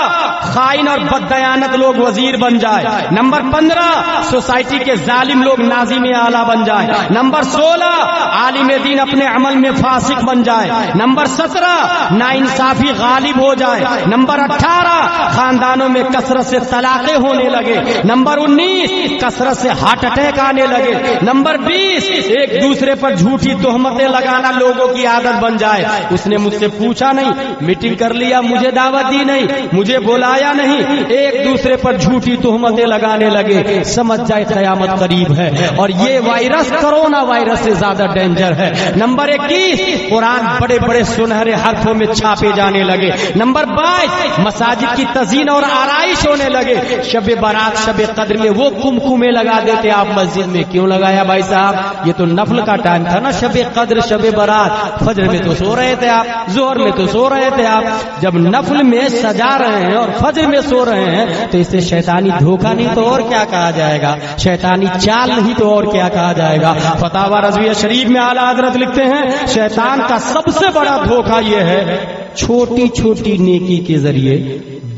خائن اور بددیانت لوگ وزیر بن جائے. نمبر 15 سوسائٹی کے ظالم لوگ ناظم اعلیٰ بن جائے. نمبر 16 عالم دین اپنے عمل میں فاسق بن جائے. نمبر 17 ناانصافی غالب ہو جائے. نمبر 18 خاندانوں میں کثرت سے طلاقیں ہونے لگے. نمبر 19 کثرت سے ہارٹ اٹیک آنے لگے. نمبر 20 ایک دوسرے پر جھوٹی تہمتیں لگانا لوگوں کی عادت بن جائے. اس نے مجھ سے پوچھا نہیں, میٹنگ کر لیا, مجھے دعوت دی نہیں, مجھے بلایا نہیں, ایک دوسرے پر جھوٹی تہمتیں لگانے لگے. سمجھ جائے قیامت قریب ہے. اور یہ وائرس کرونا وائرس سے زیادہ ڈینجر ہے. نمبر 21 قرآن بڑے بڑے سنہرے حرفوں میں چھاپے جانے لگے. نمبر 22 مساجد کی تزئین اور آرائش ہونے لگے. شب برات شب قدر میں وہ کمکمے لگا دیتے آپ مسجد میں, کیوں لگایا بھائی صاحب؟ یہ تو نفل کا ٹائم تھا نا، شب قدر شب برات، فجر میں تو سو رہے تھے آپ، ظہر میں تو سو رہے تھے آپ، جب نفل میں سجا رہے ہیں اور فجر میں سو رہے ہیں تو اسے شیطانی دھوکہ نہیں تو اور کیا کہا جائے گا، شیطانی چال نہیں تو اور کیا کہا جائے گا۔ فتاوی رضویہ شریف میں اعلیٰ حضرت لکھتے ہیں شیطان کا سب سے بڑا دھوکہ یہ ہے چھوٹی چھوٹی نیکی کے ذریعے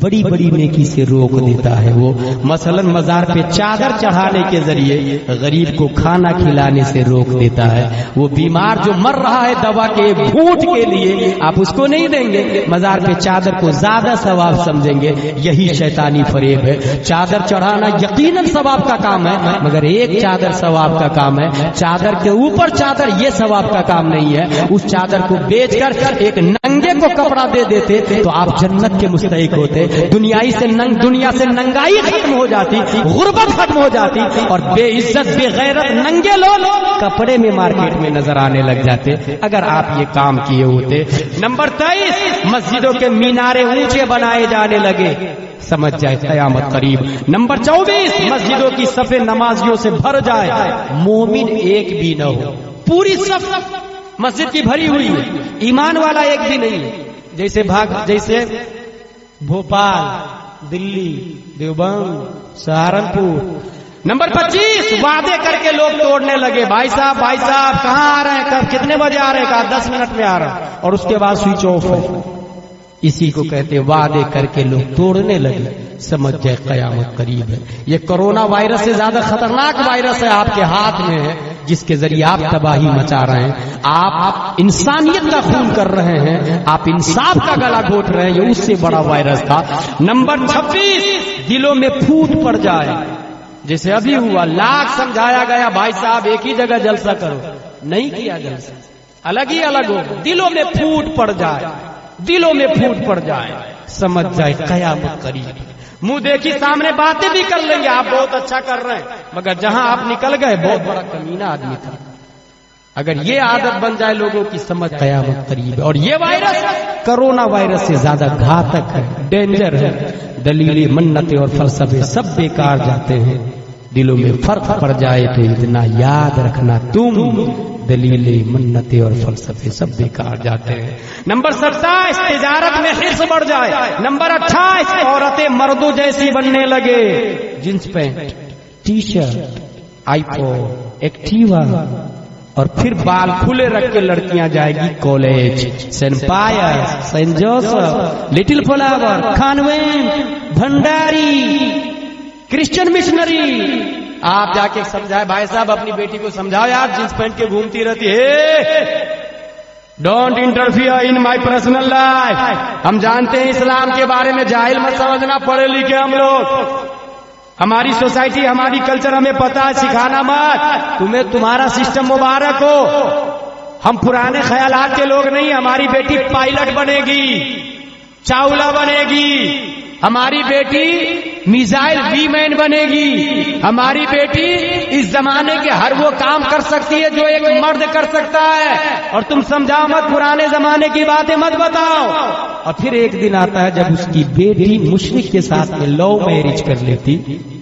بڑی بڑی نیکی سے روک دیتا ہے۔ وہ مثلا مزار پہ چادر چڑھانے کے ذریعے غریب کو کھانا کھلانے سے روک دیتا ہے۔ وہ بیمار جو مر رہا ہے دوا کے گھونٹ کے لیے آپ اس کو نہیں دیں گے، مزار پہ چادر کو زیادہ ثواب سمجھیں گے، یہی شیطانی فریب ہے۔ چادر چڑھانا یقیناً ثواب کا کام ہے، مگر ایک چادر ثواب کا کام ہے، چادر کے اوپر چادر یہ ثواب کا کام نہیں ہے۔ اس چادر کو بیچ کر ایک ننگے کو کپڑا دے دیتے تو آپ جنت کے مستحق ہوتے، دنیا سے ننگائی ختم ہو جاتی، غربت ختم ہو جاتی، اور بے عزت بے غیرت ننگے لوگ کپڑے میں مارکیٹ میں نظر آنے لگ جاتے اگر آپ یہ کام کیے ہوتے۔ نمبر 23 مسجدوں کے مینارے اونچے بنائے جانے لگے، سمجھ جائے قیامت قریب۔ نمبر 24 مسجدوں کی صفیں نمازیوں سے بھر جائے، مومن ایک بھی نہ ہو، پوری صف مسجد کی بھری ہوئی ہے، ایمان والا ایک بھی نہیں، جیسے بھوپال، دلی، دیوبند، سہارنپور۔ نمبر 25 وعدے کر کے لوگ توڑنے لگے، بھائی صاحب کہاں آ رہے ہیں، کب کتنے بجے آ رہے ہیں، کہا 10 منٹ میں آ رہا ہوں، اور اس کے بعد سوئچ آف ہے۔ اسی کو کہتے وعدے کر کے لوگ توڑنے لگے، سمجھ جائے قیامت قریب ہے۔ یہ کرونا وائرس سے زیادہ خطرناک وائرس ہے آپ کے ہاتھ میں ہے، جس کے ذریعے آپ تباہی مچا رہے ہیں، آپ انسانیت کا خون کر رہے ہیں، آپ انصاف کا گلا گھونٹ رہے ہیں، یہ اس سے بڑا وائرس تھا۔ نمبر 26 دلوں میں پھوٹ پڑ جائے، جیسے ابھی ہوا، لاکھ سمجھایا گیا بھائی صاحب ایک ہی جگہ جلسہ کرو، نہیں کیا جلسہ، الگ ہی الگ ہو، دلوں میں پھوٹ پڑ جائے، دلوں میں پھوٹ پڑ جائے، سمجھ جائے قیامت قریب۔ منہ دیکھی سامنے باتیں بھی کر لیں گے، آپ بہت اچھا کر رہے ہیں، مگر جہاں آپ نکل گئے بہت بڑا کمینہ آدمی تھا۔ اگر یہ عادت بن جائے لوگوں کی، سمجھ قیامت قریب ہے۔ اور یہ وائرس کرونا وائرس سے زیادہ گھاتک ہے، ڈینجر ہے۔ دلیل منتیں اور فلسفے سب بیکار جاتے ہیں، دلوں میں فرق پڑ جائے تو اتنا یاد رکھنا، تم دلیل منتیں اور فلسفے سب بیکار جاتے ہیں۔ نمبر 27 تجارت میں حرص بڑھ جائے۔ نمبر 28 عورتیں مردوں جیسی بننے لگے، jeans pant, T shirt, iPhone, Activa, اور پھر بال کھلے رکھ کے لڑکیاں جائے گی college, Saint Pierre, Saint Joseph, Little Flower, Convent, Bhandari, Christian missionary. آپ جا کے سمجھائے بھائی صاحب اپنی بیٹی کو سمجھاؤ یار، جینس پہن کے گھومتی رہتی ہے، don't interfere in my personal life. ہم جانتے ہیں اسلام کے بارے میں، جاہل مت سمجھنا، پڑھے لکھے ہم لوگ، ہماری سوسائٹی ہماری کلچر ہمیں پتا ہے، سکھانا مت، تمہیں تمہارا سسٹم مبارک ہو، ہم پرانے خیالات کے لوگ نہیں۔ ہماری بیٹی پائلٹ بنے گی، چاولہ بنے گی، ہماری بیٹی میزائل وی مین بنے گی، ہماری بیٹی اس زمانے کے ہر وہ کام کر سکتی ہے جو ایک مرد کر سکتا ہے، اور تم سمجھاؤ مت، پرانے زمانے کی باتیں مت بتاؤ۔ اور پھر ایک دن آتا ہے جب اس کی بیٹی مشرک کے ساتھ میں لو میرج کر لیتی،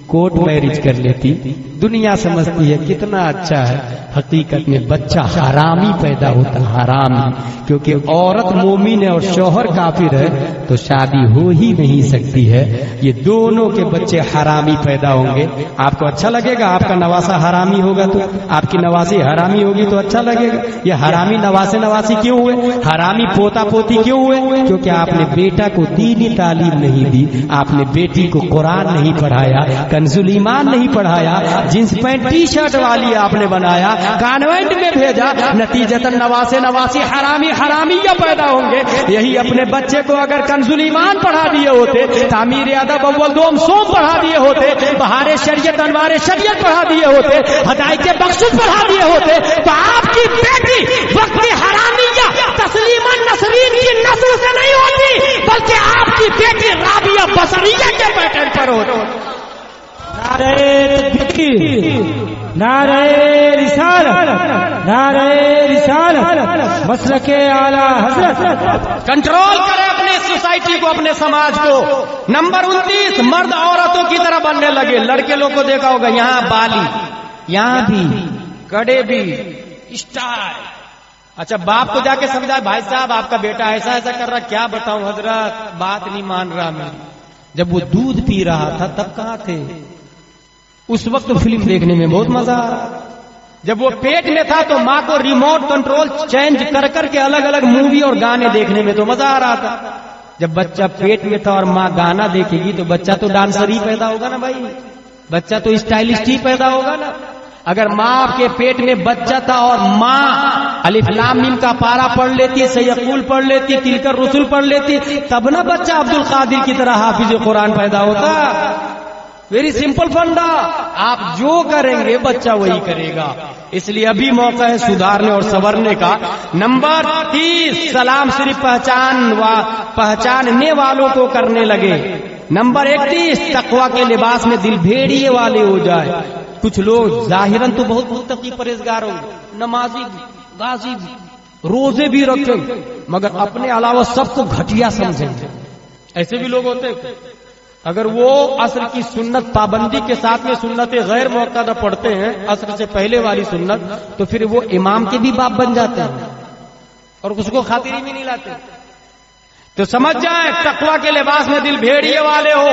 کورٹ میرج کر لیتی، دنیا سمجھتی ہے کتنا اچھا ہے، حقیقت میں بچہ حرامی پیدا ہوتا، حرامی، کیونکہ عورت مومن ہے اور شوہر کافر ہے تو شادی ہو ہی نہیں سکتی ہے، یہ دونوں کے بچے حرامی پیدا ہوں گے۔ آپ کو اچھا لگے گا آپ کا نواسا حرامی ہوگا تو، آپ کی نواسی حرامی ہوگی تو اچھا لگے گا؟ یہ حرامی نواسے نواسی کیوں ہوئے، حرامی پوتا پوتی کیوں ہوئے؟ کیونکہ آپ نے بیٹا کو دینی تعلیم نہیں دی، آپ نے بیٹی کو قرآن نہیں پڑھایا، کنز ایمان نہیں پڑھایا، جینس پینٹ ٹی شرٹ والی آپ نے بنایا، کانوینٹ میں بھیجا، نتیجتاً نواسے نواسی حرامی حرامیہ پیدا ہوں گے۔ یہی اپنے بچے کو اگر کنز ایمان پڑھا دیے ہوتے، تعمیر ادب اول دوم سوم پڑھا دیے ہوتے، بہار شریعت انوار شریعت پڑھا دیے ہوتے، ہدایت بخشش پڑھا دیے ہوتے، تو آپ کی بیٹی وقت حرامیہ تسلیمہ نسرین کی نسل سے نہیں ہوتی، بلکہ آپ کی بیٹی رابعہ بصریہ کے پیٹرن پر ہوتی۔ نعرہ تکبیر، نعرہ رسالت، نعرہ رسالت، مسلک اعلی حضرت۔ کنٹرول کرے اپنے سوسائٹی کو، اپنے سماج کو۔ نمبر 29 مرد عورتوں کی طرح بننے لگے۔ لڑکے لوگ کو دیکھا ہوگا، یہاں بالی، یہاں بھی کڑے بھی اسٹائل. اچھا باپ کو جا کے سمجھا بھائی صاحب آپ کا بیٹا ایسا ایسا کر رہا, کیا بتاؤں حضرت, بات نہیں مان رہا میں. جب وہ دودھ پی رہا تھا تب کہاں تھے؟ اس وقت فلم دیکھنے میں بہت مزہ آ رہا. جب وہ پیٹ میں تھا تو ماں کو ریموٹ کنٹرول چینج کر کر کے الگ الگ مووی اور گانے دیکھنے میں تو مزہ آ رہا تھا. جب بچہ پیٹ میں تھا اور ماں گانا دیکھے گی تو بچہ تو ڈانسر ہی پیدا ہوگا نا بھائی, بچہ تو اسٹائلسٹ ہی پیدا ہوگا نا. اگر ماں آپ کے پیٹ میں بچہ تھا اور ماں الف لام میم کا پارا پڑھ لیتی, سیقول پڑھ لیتی, تلک الرسل پڑھ لیتی, تب نہ بچہ عبد القادر کی طرح حافظ قرآن پیدا ہوتا. ویری سمپل فنڈا, آپ جو کریں گے بچہ وہی کرے گا. اس لیے ابھی موقع ہے سدھارنے اور سنورنے کا. نمبر 30, سلام صرف پہچاننے والوں کو کرنے لگے. نمبر 31, تقوی کے لباس میں دل بھیڑیے والے ہو جائے. کچھ لوگ ظاہراً تو بہت متقی پرہیزگار ہوں گے, نمازی بھی, غازی بھی, روزے بھی رکھیں, مگر اپنے علاوہ سب کو گھٹیا سمجھیں. ایسے بھی لوگ ہوتے ہیں. اگر وہ عصر کی سنت پابندی کے ساتھ میں سنت غیر موقعہ پڑھتے ہیں, عصر سے پہلے والی سنت, تو پھر وہ امام کے بھی باپ بن جاتے ہیں اور اس کو خاطری میں نہیں لاتے. تو سمجھ جائیں تقوی کے لباس میں دل بھیڑیے والے ہو,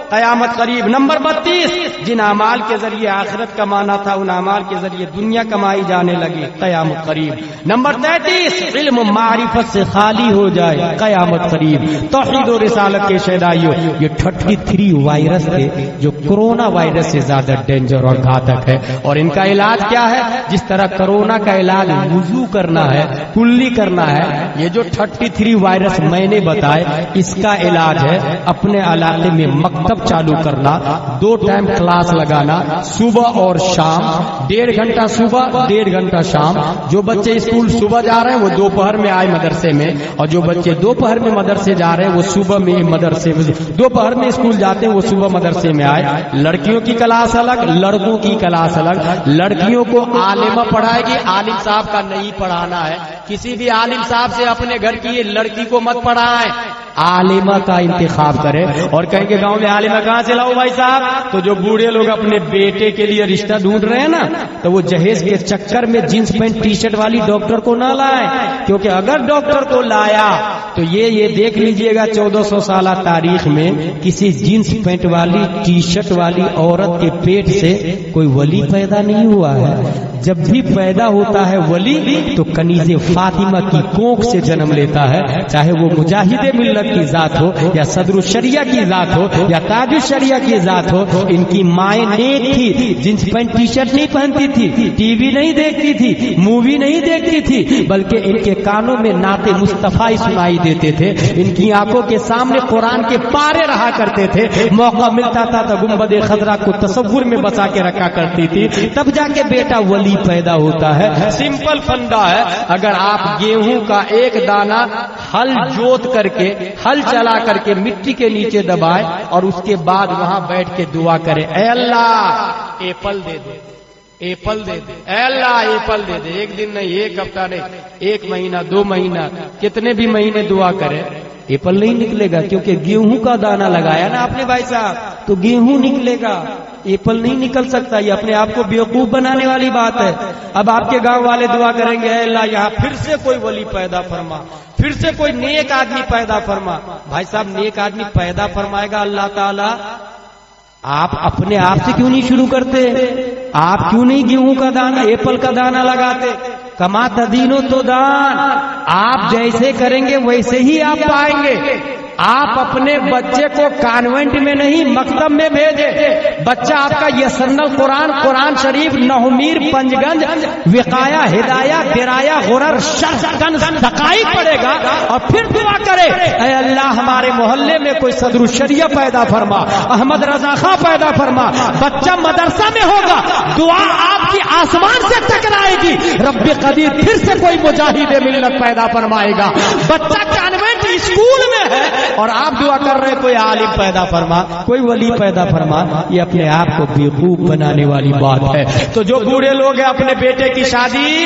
قیامت قریب. نمبر 32, جن اعمال کے ذریعے آخرت کمانا تھا ان اعمال کے ذریعے دنیا کمائی جانے لگے, قیامت قریب. نمبر 33, علم معرفت سے خالی ہو جائے, قیامت قریب. توحید و رسالت کے شہدائیوں, یہ 33 وائرس تھے جو کرونا وائرس سے زیادہ ڈینجر اور گھاتک ہے. اور ان کا علاج کیا ہے؟ جس طرح کرونا کا علاج وضو کرنا ہے, کلی کرنا ہے, یہ جو 33 وائرس میں نے بتائے اس کا علاج ہے اپنے علاقے میں مکتب چالو کرنا, 2 ٹائم کلاس لگانا, صبح اور شام, 1.5 گھنٹہ صبح 1.5 گھنٹہ شام. جو بچے اسکول صبح جا رہے ہیں وہ دوپہر میں آئے مدرسے میں, اور جو بچے دوپہر میں مدرسے جا رہے ہیں وہ صبح میں مدرسے, دوپہر میں اسکول جاتے ہیں وہ صبح مدرسے میں آئے. لڑکیوں کی کلاس الگ, لڑکوں کی کلاس الگ. لڑکیوں کو عالمہ پڑھائے گی, عالم صاحب کا نہیں پڑھانا ہے. کسی بھی عالم صاحب سے اپنے گھر کی یہ لڑکی کو مت پڑھائیں, عالمہ کا انتخاب کرے. اور کہیں کہ گاؤں میں عالمہ کہاں سے لاؤ بھائی صاحب, تو جو بوڑھے لوگ اپنے بیٹے کے لیے رشتہ ڈھونڈ رہے ہیں نا, تو وہ جہیز کے چکر میں جینس پینٹ ٹی شرٹ والی ڈاکٹر کو نہ لائیں, کیونکہ اگر ڈاکٹر کو لایا تو یہ دیکھ لیجئے گا 1400 سالہ تاریخ میں کسی جینس پینٹ والی ٹی شرٹ والی عورت کے پیٹ سے کوئی ولی پیدا نہیں ہوا ہے. جب بھی پیدا ہوتا ہے ولی تو کنیز فاطمہ کی کوکھ سے جنم لیتا ہے, چاہے وہ مجاہد ملت کی ذات ہو یا صدر الشریعہ کی ذات ہو یا تاج الشریعہ کی ذات ہو. ان کی مائیں نیک تھی, جنس پینٹ ٹی شرٹ نہیں پہنتی تھی, ٹی وی نہیں دیکھتی تھی, مووی نہیں دیکھتی تھی, بلکہ ان کے کانوں میں نعت مصطفی سنائی دیتے تھے, ان کی آنکھوں کے سامنے قرآن کے پارے رہا کرتے تھے. موقع ملتا تھا تو گنبد خضرا کو تصور میں بسا کے رکھا کرتی تھی, تب جا کے بیٹا ولی پیدا ہوتا ہے. سمپل فنڈا ہے. اگر آپ گیہوں کا ایک دانہ ہل جوت کر کے, ہل چلا کر کے مٹی کے نیچے دبائے اور اس کے بعد وہاں بیٹھ کے دعا کرے, اے اللہ ایپل دے دے, ایپل دے دے, اے اللہ ایپل دے دے, ایک دن نہیں, ایک ہفتہ نہیں, 1 مہینہ 2 مہینہ, کتنے بھی مہینے دعا کرے, ایپل نہیں نکلے گا. کیونکہ گیہوں کا دانہ لگایا نا آپ نے بھائی صاحب, تو گیہوں نکلے گا, ایپل نہیں نکل سکتا. یہ اپنے آپ کو بیوقوف بنانے والی بات ہے. اب آپ کے گاؤں والے دعا کریں گے, اے اللہ یہاں پھر سے کوئی ولی پیدا فرما, پھر سے کوئی نیک آدمی پیدا فرما. بھائی صاحب نیک آدمی پیدا فرمائے گا اللہ تعالی, آپ اپنے آپ سے کیوں نہیں شروع کرتے؟ آپ کیوں نہیں گیہوں کا دانہ, ایپل کا دانہ لگاتے؟ کما تدین و تو دان, آپ جیسے کریں گے ویسے ہی آپ پائیں گے. آپ اپنے بچے کو کانوینٹ میں نہیں مکتب میں بھیجے. بچہ آپ کا یسرن القرآن, قرآن شریف, نحمیر, پنجگنج, وقایا, ہدایہ, درایا, غرر, شرکنز, دقائق پڑھے گا اور پھر دعا کرے, اے اللہ ہمارے محلے میں کوئی صدر الشریعہ پیدا فرما, احمد رضا خاں پیدا فرما. بچہ مدرسہ میں ہوگا, دعا آپ کی آسمان سے ٹکرائے گی, رب قدیر پھر سے کوئی مجاہد ملت پیدا فرمائے گا. بچہ کانوینٹ اسکول میں ہے اور آپ دعا کر رہے کوئی عالم پیدا فرما, کوئی ولی پیدا فرما. یہ اپنے آپ کو بیوقوف بنانے والی بات ہے. تو جو بوڑھے لوگ ہیں اپنے بیٹے کی شادی